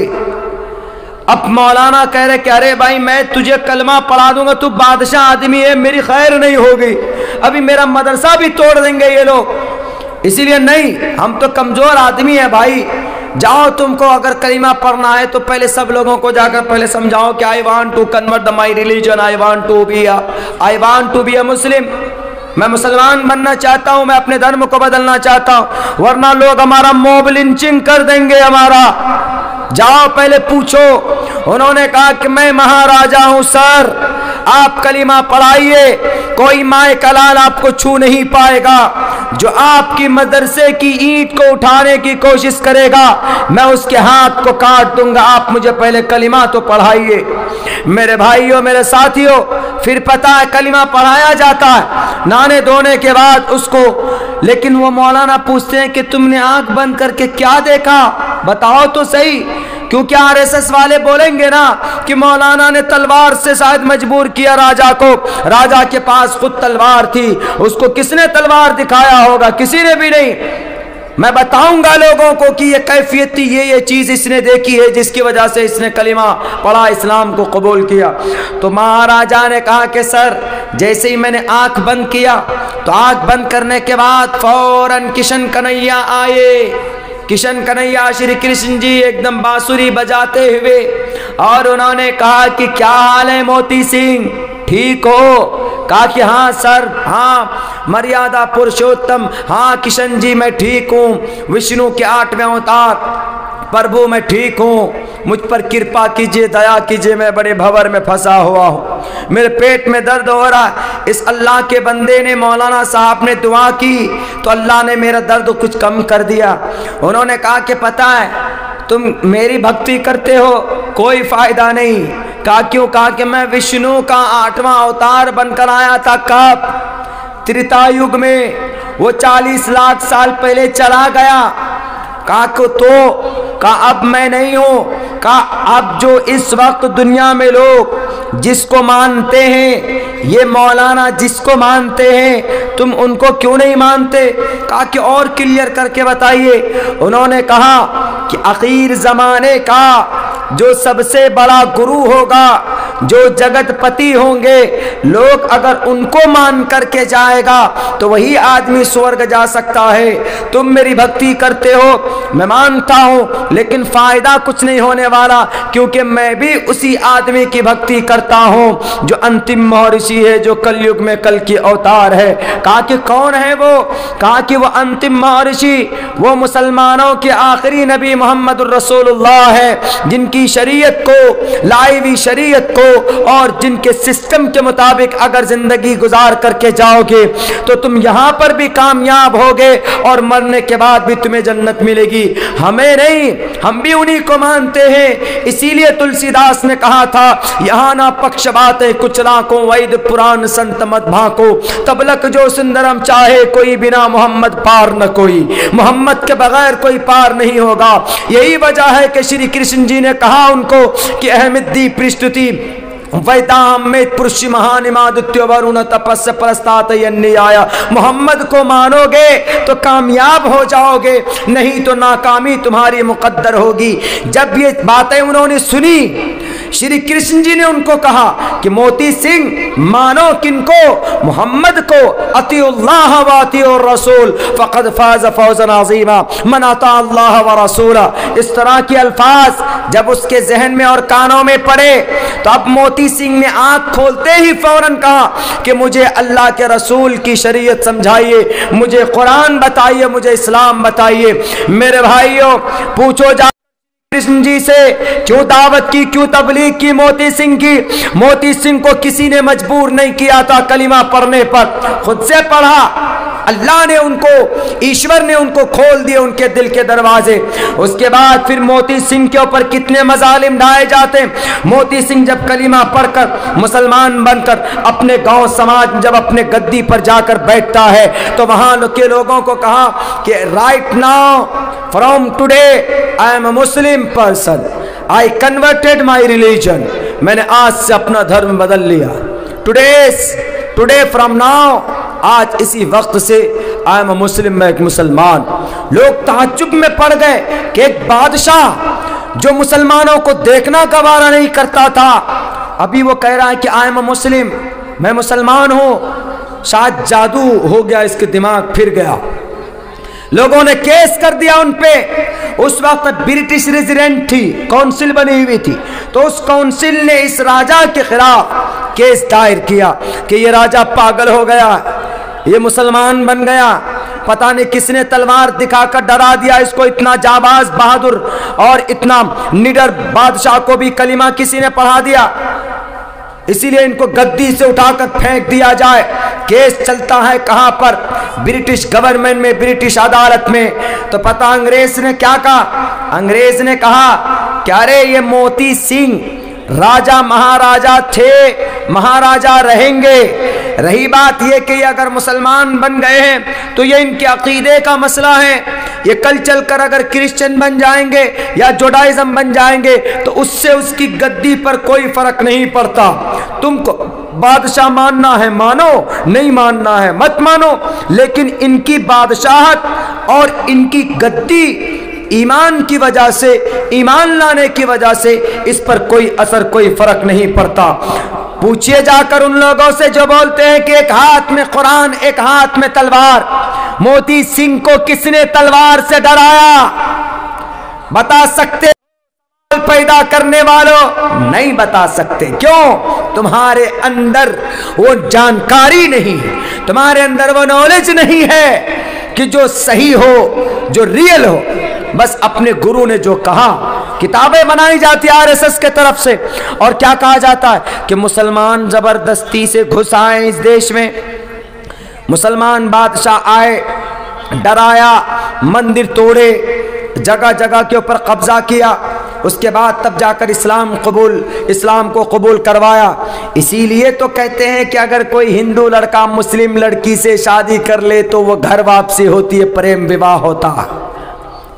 اب مولانا کہہ رہے کہ ارے بھائی میں تجھے کلمہ پڑھا دوں گا، تو بادشاہ آدمی ہے، میری خیر نہیں ہوگی، ابھی میرا مدرسہ بھی توڑ دیں گے یہ لوگ، اسی لیے نہیں، ہم تو کمزور آدمی ہیں بھائی. جاؤ تم کو اگر کلمہ پڑھنا ہے تو پہلے سب لوگوں کو جا کر پہلے سمجھاؤ کہ I want to convert my religion, I want to be a Muslim. میں مسلمان بننا چاہتا ہوں، میں اپنے دھرم کو بدلنا چاہتا ہوں، ورنہ لوگ ہمارا موب لنچنگ کر دیں گے ہمارا. جاؤ پہلے پوچھو. انہوں نے کہا کہ میں مہاراجا ہوں سر، آپ کلمہ پڑھائیے، کوئی مائے کلال آپ کو چھو نہیں پائے گا. جو آپ کی مدرسے کی اینٹ کو اٹھانے کی کوشش کرے گا میں اس کے ہاتھ کو کاٹ دوں گا. آپ مجھے پہلے کلمہ تو پڑھائیے. میرے بھائیوں، میرے ساتھیوں، پھر پتہ ہے کلمہ پڑھایا جاتا ہے نانے دھونے کے بعد اس کو. لیکن وہ مولانا پوچھتے ہیں کہ تم نے آنکھ بند کر کے کیا دیکھا، بتاؤ تو صحیح. کیونکہ RSS والے بولیں گے نا کہ مولانا نے تلوار سے شاید مجبور کیا راجا کو، راجا کے پاس خود تلوار تھی، اس کو کس نے تلوار دکھایا ہوگا؟ کسی نے بھی نہیں۔ میں بتاؤں گا لوگوں کو کہ یہ کیفیت تھی، یہ چیز اس نے دیکھی ہے جس کی وجہ سے اس نے کلمہ پڑھا، اسلام کو قبول کیا۔ تو مہاراجا نے کہا کہ سر، جیسے ہی میں نے آنکھ بند کیا تو آنکھ بند کرنے کے بعد فوراً کشن کنہیا آئے۔ کشن کنہیا شری کرشن جی ایک دم بانسری بجاتے ہوئے، اور انہوں نے کہا کہ کیا حال ہے موتی سنگھ، ٹھیک ہو؟ کہا کہ ہاں سر، ہاں مریادہ پرشوتم، ہاں کشن جی میں ٹھیک ہوں، وشنو کے 8ویں اوتار پربھو میں ٹھیک ہوں، مجھ پر کرپا کیجئے، دیا کیجئے، میں بڑے بھور میں پھنسا ہوا ہوں، میرے پیٹ میں درد ہو رہا ہے۔ اس اللہ کے بندے نے، مولانا صاحب نے دعا کی تو اللہ نے میرا درد کچھ کم کر دیا۔ انہوں نے کہا کہ پتہ ہے تم میری بھکتی کرتے ہو کوئی فائدہ نہیں۔ کہا کیوں؟ کہا کہ میں وشنو کا 8واں اوتار بن کر آیا تھا۔ کب؟ تریتا یگ میں، وہ 40 لاکھ سال پہلے چلا گیا۔ کہا کہ تو؟ کہا اب میں نہیں ہوں۔ کہا اب جو اس وقت دنیا میں لوگ جس کو مانتے ہیں، یہ مولانا جس کو مانتے ہیں، تم ان کو کیوں نہیں مانتے؟ کہا کہ اور کلیئر کر کے بتائیے۔ انہوں نے کہا کہ اخیر زمانے کا جو سب سے بڑا گرو ہوگا، جو جگت پتی ہوں گے، لوگ اگر ان کو مان کر کے جائے گا تو وہی آدمی سورگ جا سکتا ہے۔ تم میری بھکتی کرتے ہو، میں مانتا ہوں، لیکن فائدہ کچھ نہیں ہونے والا، کیونکہ میں بھی اسی آدمی کی بھکتی کرتا ہوں جو انتم مہرشی ہے، جو کل یگ میں کل کی اوتار ہے۔ کہا کہ کون ہے وہ؟ کہا کہ وہ انتم مہرشی وہ مسلمانوں کے آخری نبی محمد الرسول اللہ ہے، جن کی شریعت کو، لائی ہوئی شریعت کو اور جن کے سسٹم کے مطابق اگر زندگی گزار کر کے جاؤ گے تو تم یہاں پر بھی کامیاب ہوگے اور مرنے کے بعد بھی تمہیں جنت ملے گی۔ ہمیں نہیں، ہم بھی انہی کو مانتے ہیں۔ اسی لیے تلسی داس نے کہا تھا، یہاں نہ پکش باتیں کچھ لاکھوں، وید پران سنت مت بھاکو، تبلک جو سندرم چاہے کوئی، بنا محمد پار نہ کوئی، محمد کے بغیر کوئی پار نہیں ہوگا۔ یہی وجہ ہے کہ شری کرشن جی نے کہا ان کو کہ احمدی پرشتتی ویدام میں پرشی مہانمادتیو ورون تپس پرستات ینی آیا۔ محمد کو مانو گے تو کامیاب ہو جاؤ گے، نہیں تو ناکامی تمہاری مقدر ہوگی۔ جب یہ باتیں انہوں نے سنی، شری کرشن جی نے ان کو کہا کہ موتی سنگھ مانو کن کو؟ محمد کو۔ اطیع اللہ و اطیع الرسول فقد فاز فوزا عظیما، من اطاع اللہ و رسولہ۔ اس طرح کے الفاظ جب اس کے ذہن میں اور کانوں میں پڑے تو اب موتی سنگھ نے آنکھ کھولتے ہی فوراً کہا کہ مجھے اللہ کے رسول کی شریعت سمجھائیے، مجھے قرآن بتائیے، مجھے اسلام بتائیے۔ میرے بھائیوں، پوچھو جا کرشن جی سے کیوں دعوت کی، کیوں تبلیغ کی موتی سنگھ کی؟ موتی سنگھ کو کسی نے مجبور نہیں کیا تھا کلمہ پڑھنے پر، خود سے پڑھا۔ اللہ نے ان کو، ایشور نے ان کو کھول دیے ان کے دل کے دروازے۔ اس کے بعد پھر موتی سنگھ کے اوپر کتنے مظالم ڈھائے جاتے ہیں۔ موتی سنگھ جب کلمہ پڑھ کر مسلمان بن کر اپنے گاؤں سماج جب اپنے گدی پر جا کر بیٹھتا ہے تو وہاں کے لوگوں کو کہا کہ right now from today I am a Muslim person, I converted my religion, میں نے آج سے اپنا دھرم بدل لیا۔ ٹوڈے فرام ناؤ، آج اسی وقت سے آئی ایم اے مسلم، میں ایک مسلمان۔ لوگ تعجب میں پڑ گئے کہ ایک بادشاہ جو مسلمانوں کو دیکھنا گوارا نہیں کرتا تھا، ابھی وہ کہہ رہا ہے کہ آئی ایم اے مسلم، میں مسلمان ہوں۔ شاید جادو ہو گیا، اس کے دماغ پھر گیا۔ لوگوں نے کیس کر دیا ان پہ۔ اس وقت برٹش ریزیڈنٹ تھی، کونسل بنی ہوئی تھی، تو اس کونسل نے اس راجہ کے خلاف کیس دائر کیا کہ یہ راجہ پاگل ہو گیا، یہ مسلمان بن گیا، پتہ نہیں کس نے تلوار دکھا کر ڈرا دیا اس کو، اتنا جاباز بہادر اور اتنا نڈر بادشاہ کو بھی کلمہ کسی نے پڑھا دیا، اسی لیے ان کو گدی سے اٹھا کر پھینک دیا جائے۔ کیس چلتا ہے کہاں پر؟ برٹش گورنمنٹ میں، برٹش عدالت میں۔ تو پتہ انگریز نے کیا کہا؟ انگریز نے کہا کہ ارے یہ موتی سنگھ راجہ مہاراجہ تھے، مہاراجا رہیں گے۔ رہی بات یہ کہ اگر مسلمان بن گئے ہیں تو یہ ان کے عقیدے کا مسئلہ ہے، یہ کل چل کر اگر کرسچن بن جائیں گے یا جوڈائزم بن جائیں گے تو اس سے اس کی گدی پر کوئی فرق نہیں پڑتا۔ تم کو بادشاہ ماننا ہے مانو، نہیں ماننا ہے مت مانو، لیکن ان کی بادشاہت اور ان کی گدی ایمان کی وجہ سے، ایمان لانے کی وجہ سے اس پر کوئی اثر، کوئی فرق نہیں پڑتا۔ پوچھئے جا کر ان لوگوں سے جو بولتے ہیں کہ ایک ہاتھ میں قرآن ایک ہاتھ میں تلوار، موتی سنگھ کو کس نے تلوار سے ڈرایا؟ بتا سکتے پیدا کرنے والوں؟ نہیں بتا سکتے۔ کیوں؟ تمہارے اندر وہ جانکاری نہیں ہے، تمہارے اندر وہ نالج نہیں ہے کہ جو صحیح ہو، جو ریئل ہو۔ بس اپنے گرو نے جو کہا، کتابیں بنائی جاتی RSS کے طرف سے، اور کیا کہا جاتا ہے کہ مسلمان زبردستی سے گھس آئے اس دیش میں، مسلمان بادشاہ آئے، ڈرایا، مندر توڑے، جگہ جگہ کے اوپر قبضہ کیا، اس کے بعد تب جا کر اسلام کو قبول کروایا۔ اسی لیے تو کہتے ہیں کہ اگر کوئی ہندو لڑکا مسلم لڑکی سے شادی کر لے تو وہ گھر واپسی ہوتی ہے، پریم وواہ ہوتا،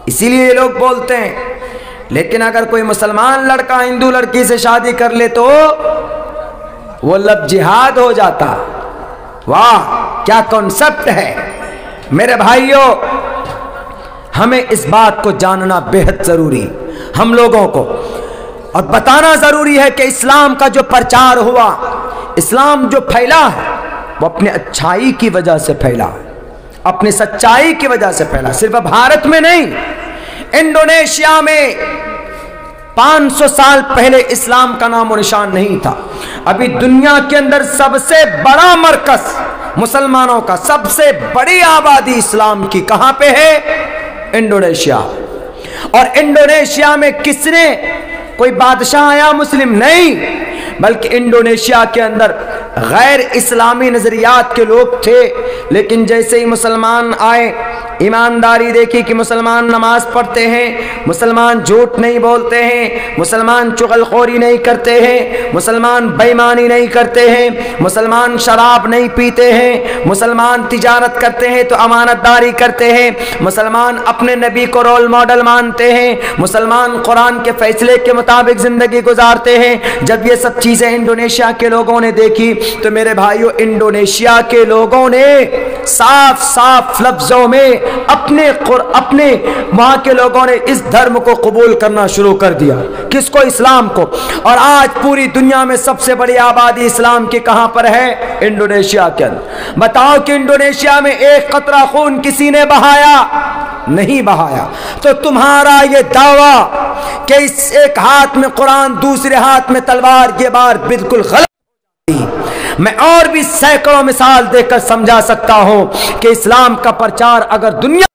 اسی لیے یہ لوگ بولتے ہیں۔ لیکن اگر کوئی مسلمان لڑکا ہندو لڑکی سے شادی کر لے تو وہ لب جہاد ہو جاتا۔ واہ کیا کانسیپٹ ہے میرے بھائیوں! ہمیں اس بات کو جاننا بہت ضروری، ہم لوگوں کو، اور بتانا ضروری ہے کہ اسلام کا جو پرچار ہوا، اسلام جو پھیلا ہے وہ اپنے اچھائی کی وجہ سے پھیلا، اپنی سچائی کی وجہ سے پھیلا۔ صرف بھارت میں نہیں، انڈونیشیا میں 500 سال پہلے اسلام کا نام و نشان نہیں تھا۔ ابھی دنیا کے اندر سب سے بڑا مرکز مسلمانوں کا، سب سے بڑی آبادی اسلام کی کہاں پہ ہے؟ انڈونیشیا۔ اور انڈونیشیا میں کس نے، کوئی بادشاہ آیا مسلم؟ نہیں، بلکہ انڈونیشیا کے اندر غیر اسلامی نظریات کے لوگ تھے، لیکن جیسے ہی مسلمان آئے، ایمانداری دیکھی کہ مسلمان نماز پڑھتے ہیں، مسلمان جھوٹ نہیں بولتے ہیں، مسلمان چغل خوری نہیں کرتے ہیں، مسلمان بے ایمانی نہیں کرتے ہیں، مسلمان شراب نہیں پیتے ہیں، مسلمان تجارت کرتے ہیں تو امانت داری کرتے ہیں، مسلمان اپنے نبی کو رول ماڈل مانتے ہیں، مسلمان قرآن کے فیصلے کے مطابق زندگی گزارتے ہیں۔ جب یہ سب چیزیں انڈونیشیا کے لوگوں نے دیکھی تو میرے بھائیوں، انڈونیشیا کے لوگوں نے صاف صاف لفظوں میں اپنے وہاں کے لوگوں نے اس دھرم کو قبول کرنا شروع کر دیا۔ کس کو؟ اسلام کو۔ اور آج پوری دنیا میں سب سے بڑی آبادی اسلام کی کہاں پر ہے؟ انڈونیشیا کے اندر۔ بتاؤ کہ انڈونیشیا میں ایک قطرہ خون کسی نے بہایا؟ نہیں بہایا۔ تو تمہارا یہ دعویٰ کہ اس ایک ہاتھ میں قرآن دوسرے ہاتھ میں تلوار، یہ بات بالکل غلط۔ میں اور بھی سینکڑوں مثال دے کر سمجھا سکتا ہوں کہ اسلام کا پرچار اگر دنیا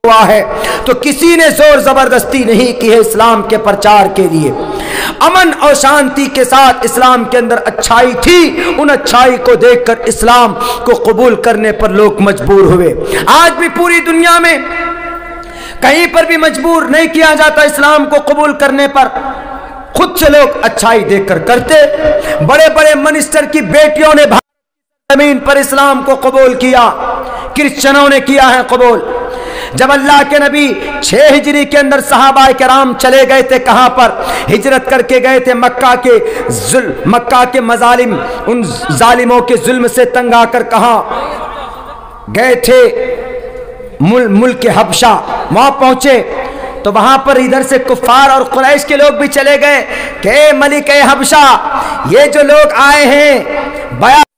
ہوا ہے تو کسی نے زور زبردستی نہیں کی ہے اسلام کے پرچار کے لیے۔ امن اور شانتی کے ساتھ اسلام کے اندر اچھائی تھی، ان اچھائی کو دیکھ کر اسلام کو قبول کرنے پر لوگ مجبور ہوئے۔ آج بھی پوری دنیا میں کہیں پر بھی مجبور نہیں کیا جاتا اسلام کو قبول کرنے پر، خود سے لوگ اچھائی دیکھ کر کرتے۔ بڑے بڑے منسٹر کی بیٹیوں نے زمین پر اسلام کو قبول کیا، کرسچنوں نے کیا ہے قبول۔ جب اللہ کے نبی 6 ہجری کے اندر صحابہ کرام چلے گئے تھے، کہاں پر ہجرت کر کے گئے تھے؟ مکہ کے مظالم، ان ظالموں کے ظلم سے تنگ آ کر کہاں گئے تھے؟ ملک حبشہ۔ وہاں پہنچے تو وہاں پر ادھر سے کفار اور قریش کے لوگ بھی چلے گئے کہ ملک حبشہ، یہ جو لوگ آئے ہیں بیان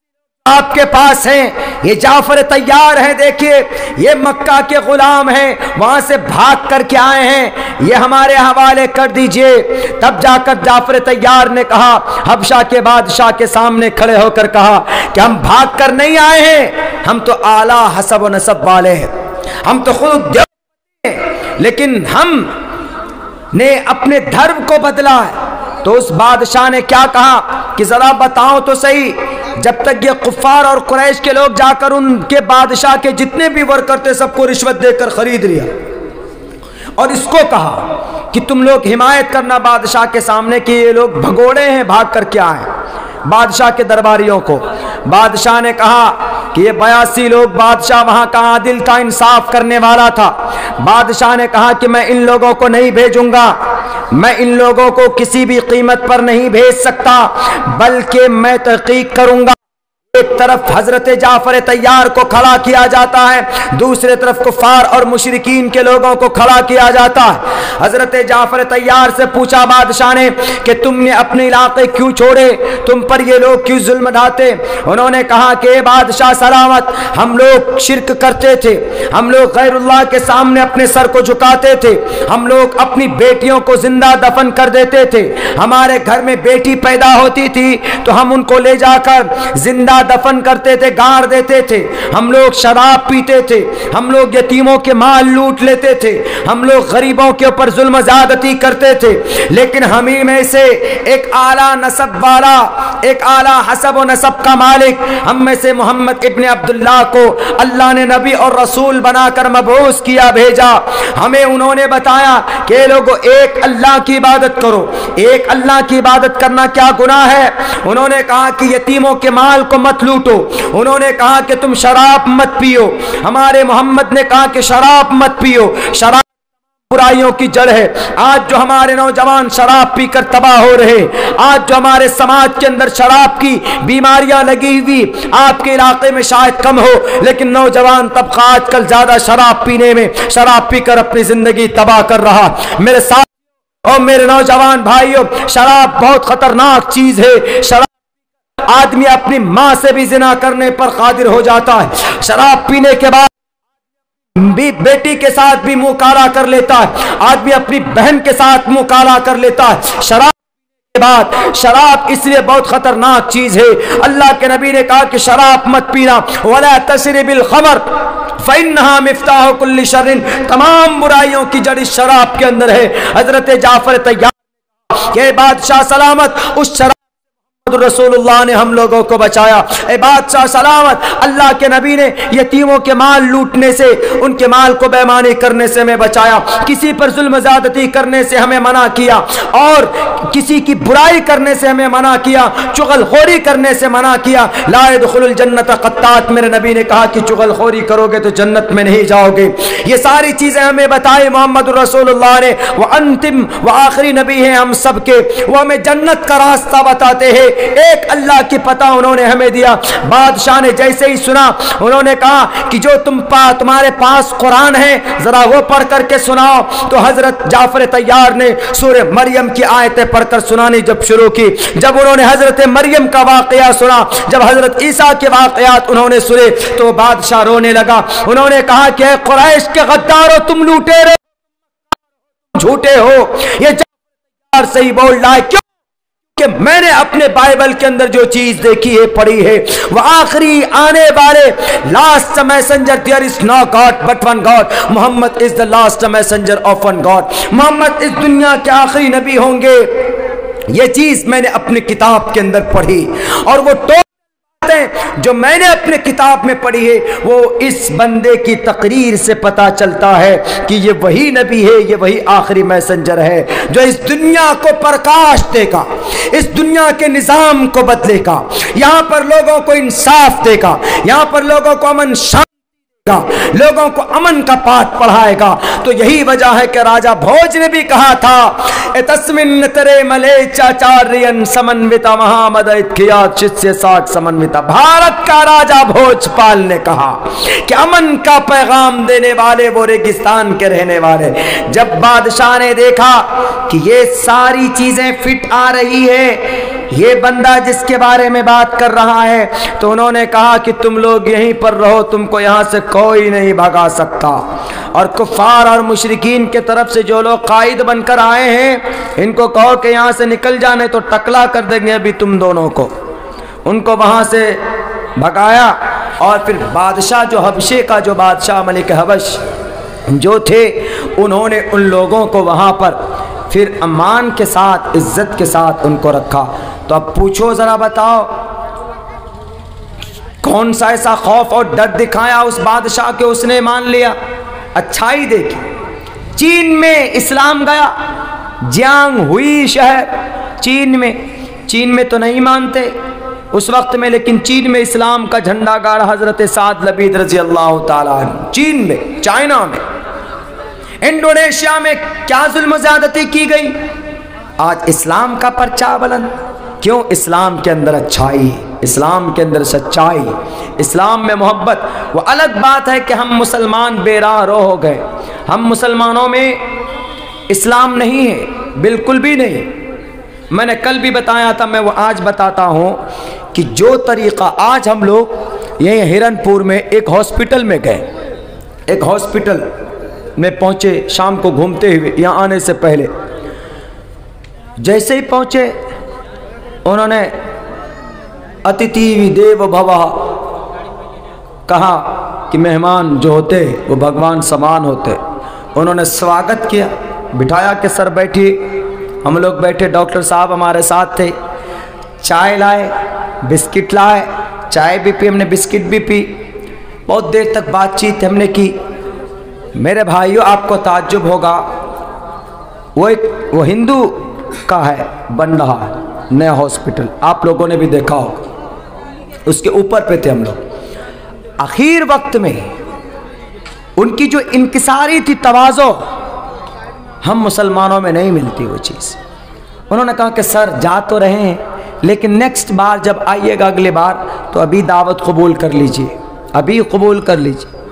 آپ کے پاس ہیں، یہ جعفر طیار ہیں، دیکھیے یہ مکہ کے غلام ہیں، وہاں سے بھاگ کر کے آئے ہیں، یہ ہمارے حوالے کر دیجئے۔ تب جا کر جعفر طیار نے کہا، حبشہ کے بادشاہ کے سامنے کھڑے ہو کر کہا کہ ہم بھاگ کر نہیں آئے ہیں، ہم تو اعلیٰ حسب و نسب والے ہیں، ہم تو خود لیکن ہم نے اپنے دھرم کو بدلا ہے۔ تو اس بادشاہ نے کیا کہا کہ ذرا بتاؤ تو صحیح، جب تک یہ کفار اور قریش کے لوگ جا کر ان کے بادشاہ کے جتنے بھی ورکر تھے سب کو رشوت دے کر خرید لیا، اور اس کو کہا کہ تم لوگ حمایت کرنا بادشاہ کے سامنے کہ یہ لوگ بھگوڑے ہیں، بھاگ کر کے آئے۔ بادشاہ کے درباریوں کو۔ بادشاہ نے کہا کہ یہ 82 لوگ، بادشاہ وہاں کا عادل تھا، انصاف کرنے والا تھا۔ بادشاہ نے کہا کہ میں ان لوگوں کو نہیں بھیجوں گا، میں ان لوگوں کو کسی بھی قیمت پر نہیں بھیج سکتا، بلکہ میں تحقیق کروں گا۔ ایک طرف حضرت جعفر طیار کو کھڑا کیا جاتا ہے، دوسرے طرف کفار اور مشرکین کے لوگوں کو کھڑا کیا جاتا ہے۔ حضرت جعفر طیار سے پوچھا بادشاہ نے کہ تم نے اپنے علاقے کیوں چھوڑے، تم پر یہ لوگ کیوں ظلم ڈھاتے؟ انہوں نے کہا کہ اے بادشاہ سلامت، ہم لوگ شرک کرتے تھے، ہم لوگ غیر اللہ کے سامنے اپنے سر کو جھکاتے تھے، ہم لوگ اپنی بیٹیوں کو زندہ دفن کر دیتے تھے، ہمارے گھر میں بیٹی پیدا ہوتی تھی تو ہم ان کو لے جا کر زندہ دفن کرتے تھے، گاڑ دیتے تھے، ہم لوگ شراب پیتے تھے، ہم لوگ یتیموں کے مال لوٹ لیتے تھے، ہم لوگ غریبوں کے اوپر ظلم زیادتی کرتے تھے، لیکن ہمیں میں سے ایک اعلیٰ نسب والا، ایک اعلیٰ حسب و نسب کا مالک، ہم میں سے محمد ابن عبداللہ کو اللہ نے نبی اور رسول بنا کر مبعوث کیا، بھیجا۔ ہمیں انہوں نے بتایا کہ لوگوں ایک اللہ کی عبادت کرو۔ ایک اللہ کی عبادت کرنا کیا گناہ ہے؟ انہوں نے کہا کہ یتیموں کے مال کو مت لوٹو، انہوں نے کہا کہ تم شراب مت پیو، ہمارے محمد نے کہا کہ شراب مت پیو، شراب برائیوں کی جڑ ہے۔ آج جو ہمارے نوجوان شراب پی کر تباہ ہو رہے، آج جو ہمارے سماج کے اندر شراب کی بیماریاں لگی ہوئی، آپ کے علاقے میں شاید کم ہو، لیکن نوجوان طبقہ آج کل زیادہ شراب پینے میں، شراب پی کر اپنی زندگی تباہ کر رہا۔ میرے ساتھ اور میرے نوجوان بھائیوں، شراب بہت خطرناک چیز ہے۔ شراب آدمی اپنی ماں سے بھی زنا کرنے پر قادر ہو جاتا ہے، شراب پینے کے بعد بیٹی کے ساتھ بھی منہ کالا کر لیتا ہے، آدمی اپنی بہن کے ساتھ منہ کالا کر لیتا ہے۔ شراب کے بعد شراب اس لیے بہت خطرناک چیز ہے۔ اللہ کے نبی نے کہا کہ شراب مت پینا، ولا تشرب الخمر فإنها مفتاح كل شر، تمام برائیوں کی جڑ اس شراب کے اندر ہے۔ حضرت جعفر طیار کہ بادشاہ سلامت، اس شراب رسول اللہ نے ہم لوگوں کو بچایا۔ اے بادشاہ سلامت، اللہ کے نبی نے یتیموں کے مال لوٹنے سے، ان کے مال کو بے ایمانی کرنے سے ہمیں بچایا، کسی پر ظلم زیادتی کرنے سے ہمیں منع کیا، اور کسی کی برائی کرنے سے ہمیں منع کیا، چغل خوری کرنے سے منع کیا۔ لا يدخل الجنت قطات، میرے نبی نے کہا کہ چغل خوری کرو گے تو جنت میں نہیں جاؤ گے۔ یہ ساری چیزیں ہمیں بتائی محمد رسول اللہ نے، وہ انتم و آخری نبی ہیں ہم سب کے، وہ ہمیں جنت کا راستہ بتاتے ہیں۔ ایک اللہ کی پتہ انہوں نے ہمیں دیا۔ بادشاہ نے جیسے ہی سنا، انہوں نے کہا کہ جو تمہارے پاس قرآن ہے ذرا وہ پڑھ کر کے سناؤ۔ تو حضرت جعفر طیار نے سورہ مریم کی آیتیں پڑھ کر سنانی جب شروع کی، جب انہوں نے حضرت مریم کا واقعہ سنا، جب حضرت عیسیٰ کے واقعات انہوں نے سنے، تو بادشاہ رونے لگا۔ انہوں نے کہا کہ اے قریش کے غدارو، تم لوٹے رہے، جھوٹے ہو۔ یہ جعفر صحیح بول رہا ہے، کیوں کہ میں نے اپنے بائبل کے اندر جو چیز دیکھی ہے، پڑھی ہے، وہ آخری آنے والے last messenger, there is no God but one God, Muhammad is the last messenger of one God، محمد اس دنیا کے آخری نبی ہوں گے۔ یہ چیز میں نے اپنی کتاب کے اندر پڑھی، اور وہ جو میں نے اپنے کتاب میں پڑھی ہے، وہ اس بندے کی تقریر سے پتا چلتا ہے کہ یہ وہی نبی ہے، یہ وہی آخری میسنجر ہے جو اس دنیا کو پرکاش دے گا، اس دنیا کے نظام کو بدلے گا، یہاں پر لوگوں کو انصاف دے گا، یہاں پر لوگوں کو امن شانتی دے گا، لوگوں کو امن کا پاٹ پڑھائے گا۔ تو یہی وجہ ہے کہ راجہ بھوج نے بھی کہا تھا، تسمن ترے ملے چاچارین سمنوتا مہامدت کیات شت سے 60 سمنوتا۔ بھارت کا راجہ بھوج پال نے کہا کہ امن کا پیغام دینے والے وہ ریگستان کے رہنے والے۔ جب بادشاہ نے دیکھا کہ یہ ساری چیزیں فٹ آ رہی ہے، یہ بندہ جس کے بارے میں بات کر رہا ہے، تو انہوں نے کہا کہ تم لوگ یہیں پر رہو، تم کو یہاں سے کوئی نہیں بھگا سکتا۔ اور کفار اور مشرکین کے طرف سے جو لوگ قائد بن کر آئے ہیں، ان کو کہو کہ یہاں سے نکل جانے تو ٹکلا کر دیں گے ابھی تم دونوں کو۔ ان کو وہاں سے بھگایا، اور پھر بادشاہ جو حبشے کا جو بادشاہ ملک حبش جو تھے، انہوں نے ان لوگوں کو وہاں پر پھر امان کے ساتھ، عزت کے ساتھ ان کو رکھا۔ تو اب پوچھو ذرا، بتاؤ کون سا ایسا خوف اور ڈر دکھایا اس بادشاہ کے اس نے مان لیا؟ اچھائی دیکھی، چین میں اسلام گیا، جیانگ ہوئی شہر چین میں، چین میں تو نہیں مانتے اس وقت میں، لیکن چین میں اسلام کا جھنڈا گاڑا حضرت سعد لبید رضی اللہ تعالیٰ عنہ۔ چین میں، چائنا میں، انڈونیشیا میں کیا ظلم و زیادتی کی گئی، آج اسلام کا پرچہ بلند۔ کیوں؟ اسلام کے اندر اچھائی، اسلام کے اندر سچائی، اسلام میں محبت۔ وہ الگ بات ہے کہ ہم مسلمان بے راہ رو ہو گئے، ہم مسلمانوں میں اسلام نہیں ہے، بالکل بھی نہیں۔ میں نے کل بھی بتایا تھا، میں وہ آج بتاتا ہوں کہ جو طریقہ آج ہم لوگ یہیں ہرن پور میں ایک ہاسپٹل میں گئے، ایک ہاسپٹل میں پہنچے شام کو گھومتے ہوئے، یہاں آنے سے پہلے جیسے ہی پہنچے انہوں نے اتیتھی دیو بھوا کہا کہ مہمان جو ہوتے وہ بھگوان سمان ہوتے۔ انہوں نے سواگت کیا، بٹھایا کہ سر بیٹھیے۔ ہم لوگ بیٹھے، ڈاکٹر صاحب ہمارے ساتھ تھے، چائے لائے، بسکٹ لائے، چائے بھی پی، ہم نے بسکٹ بھی پی، بہت دیر تک بات چیت ہم نے کی۔ میرے بھائیوں آپ کو تعجب ہوگا، وہ ہندو کا ہے، بن رہا ہے نیا ہاسپٹل، آپ لوگوں نے بھی دیکھا ہوگا، اس کے اوپر پہ تھے ہم لوگ۔ آخر وقت میں ان کی جو انکساری تھی، تواضع، ہم مسلمانوں میں نہیں ملتی وہ چیز۔ انہوں نے کہا کہ سر جا تو رہے ہیں لیکن نیکسٹ بار جب آئیے گا، اگلے بار تو ابھی دعوت قبول کر لیجئے، ابھی قبول کر لیجئے،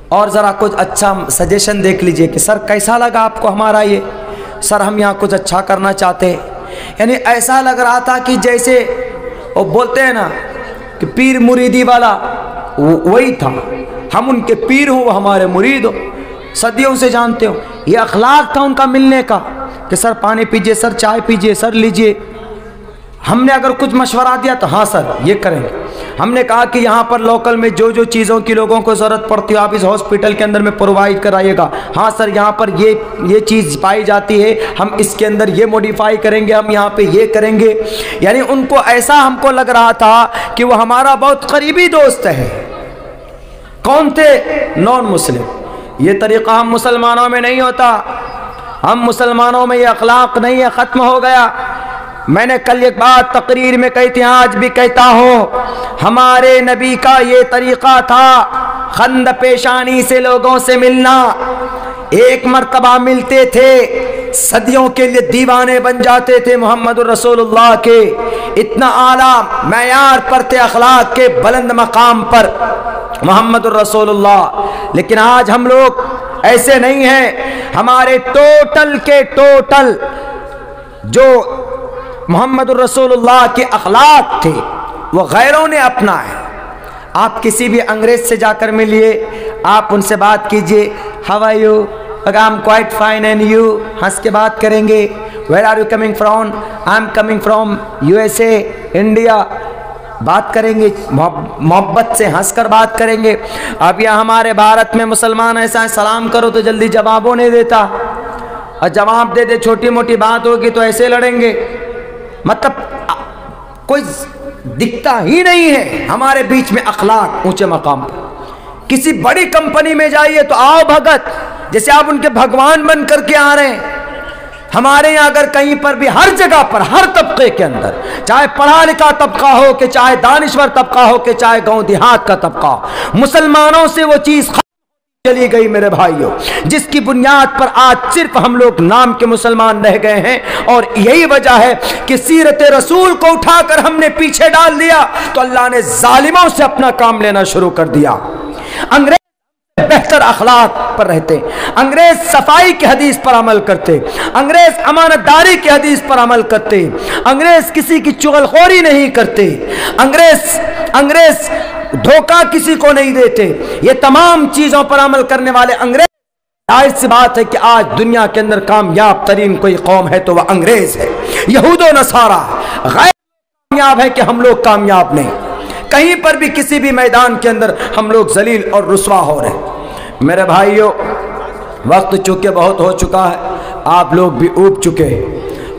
اور ذرا کچھ اچھا سجیشن دیکھ لیجئے کہ سر کیسا لگا آپ کو ہمارا یہ، سر ہم یہاں کچھ اچھا کرنا چاہتے ہیں۔ یعنی ایسا لگ رہا تھا کہ جیسے وہ بولتے ہیں نا کہ پیر مریدی والا، وہی تھا، ہم ان کے پیر ہوں، وہ ہمارے مرید ہو، صدیوں سے جانتے ہو۔ یہ اخلاق تھا ان کا ملنے کا کہ سر پانی پیجئے، سر چائے پیجئے، سر لیجئے۔ ہم نے اگر کچھ مشورہ دیا تو ہاں سر یہ کریں گے۔ ہم نے کہا کہ یہاں پر لوکل میں جو جو چیزوں کی لوگوں کو ضرورت پڑتی ہے آپ اس ہاسپٹل کے اندر میں پرووائڈ کرائیے گا۔ ہاں سر یہاں پر یہ چیز پائی جاتی ہے، ہم اس کے اندر یہ موڈیفائی کریں گے، ہم یہاں پہ یہ کریں گے۔ یعنی ان کو ایسا ہم کو لگ رہا تھا کہ وہ ہمارا بہت قریبی دوست ہے۔ کون تھے؟ نان مسلم۔ یہ طریقہ ہم مسلمانوں میں نہیں ہوتا، ہم مسلمانوں میں یہ اخلاق نہیں ہے، ختم ہو گیا۔ میں نے کل ایک بات تقریر میں کہی تھی، آج بھی کہتا ہوں، ہمارے نبی کا یہ طریقہ تھا، خند پیشانی سے لوگوں سے ملنا۔ ایک مرتبہ ملتے تھے، صدیوں کے لیے دیوانے بن جاتے تھے محمد الرسول اللہ کے، اتنا اعلیٰ معیار پر تھے، اخلاق کے بلند مقام پر محمد الرسول اللہ۔ لیکن آج ہم لوگ ایسے نہیں ہیں، ہمارے ٹوٹل کے ٹوٹل جو محمد الرسول اللہ کے اخلاق تھے وہ غیروں نے اپنا ہے۔ آپ کسی بھی انگریز سے جا کر ملیے، آپ ان سے بات کیجئے، how are you, I am quite fine and you، ہنس کے بات کریں گے۔ where are you coming from، I am coming from USA، India, بات کریں گے، محبت سے ہنس کر بات کریں گے۔ اب یہ ہمارے بھارت میں مسلمان ایسا ہے، سلام کرو تو جلدی جوابوں نہیں دیتا، اور جواب دے دے چھوٹی موٹی بات ہوگی تو ایسے لڑیں گے، مطلب کوئی دکھتا ہی نہیں ہے ہمارے بیچ میں اخلاق اونچے مقام پر۔ کسی بڑی کمپنی میں جائیے تو آؤ بھگت، جیسے آپ ان کے بھگوان بن کر کے آ رہے ہیں۔ ہمارے یہاں اگر کہیں پر بھی، ہر جگہ پر، ہر طبقے کے اندر، چاہے پڑھا لکھا طبقہ ہو کہ چاہے دانشور طبقہ ہو کہ چاہے گاؤں دیہات کا طبقہ ہو، مسلمانوں سے وہ چیز چلی گئی میرے بھائیوں، جس کی بنیاد پر آج صرف ہم لوگ نام کے مسلمان رہ گئے ہیں۔ اور یہی وجہ ہے کہ سیرت رسول کو اٹھا کر ہم نے پیچھے ڈال دیا تو اللہ نے ظالموں سے اپنا کام لینا شروع کر دیا۔ انگریز بہتر اخلاق پر رہتے، انگریز صفائی کی حدیث پر عمل کرتے، انگریز امانت داری کی حدیث پر عمل کرتے، انگریز کسی کی چغل خوری نہیں کرتے، انگریز دھوکہ کسی کو نہیں دیتے۔ یہ تمام چیزوں پر عمل کرنے والے انگریز، ظاہر سی بات ہے کہ آج دنیا کے اندر کامیاب ترین کوئی قوم ہے تو وہ انگریز ہے۔ یہود و نصارہ غیر کامیاب ہے کہ ہم لوگ کامیاب نہیں، کہیں پر بھی کسی بھی میدان کے اندر ہم لوگ ذلیل اور رسوا ہو رہے ہیں۔ میرے بھائیوں، وقت چونکہ بہت ہو چکا ہے، آپ لوگ بھی اوب چکے ہیں،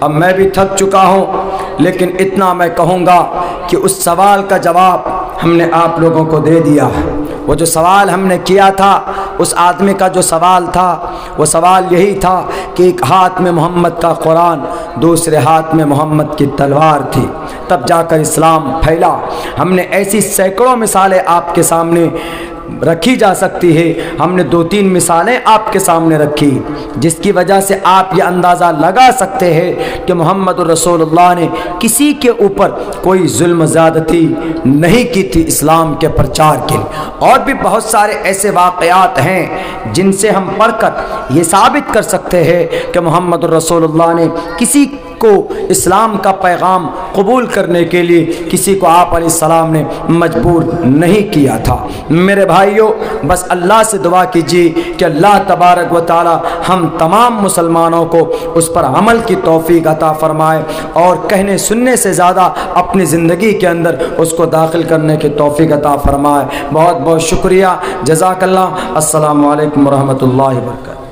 اب میں بھی تھک چکا ہوں، لیکن اتنا میں کہوں گا کہ اس سوال کا جواب ہم نے آپ لوگوں کو دے دیا ہے۔ وہ جو سوال ہم نے کیا تھا اس آدمی کا جو سوال تھا وہ سوال یہی تھا کہ ایک ہاتھ میں محمد کا قرآن، دوسرے ہاتھ میں محمد کی تلوار تھی، تب جا کر اسلام پھیلا۔ ہم نے ایسی سینکڑوں مثالیں آپ کے سامنے رکھی جا سکتی ہے، ہم نے 2-3 مثالیں آپ کے سامنے رکھی جس کی وجہ سے آپ یہ اندازہ لگا سکتے ہیں کہ محمد رسول اللہ نے کسی کے اوپر کوئی ظلم زیادتی نہیں کی تھی اسلام کے پرچار کے لیے۔ اور بھی بہت سارے ایسے واقعات ہیں جن سے ہم پڑھ کر یہ ثابت کر سکتے ہیں کہ محمد رسول اللہ نے کسی کو اسلام کا پیغام قبول کرنے کے لیے کسی کو آپ علیہ السلام نے مجبور نہیں کیا تھا۔ میرے بھائیوں، بس اللہ سے دعا کیجیے کہ اللہ تبارک و تعالی ہم تمام مسلمانوں کو اس پر عمل کی توفیق عطا فرمائے اور کہنے سننے سے زیادہ اپنی زندگی کے اندر اس کو داخل کرنے کی توفیق عطا فرمائے۔ بہت بہت شکریہ، جزاک اللہ۔ السلام علیکم ورحمۃ اللہ وبرکاتہ۔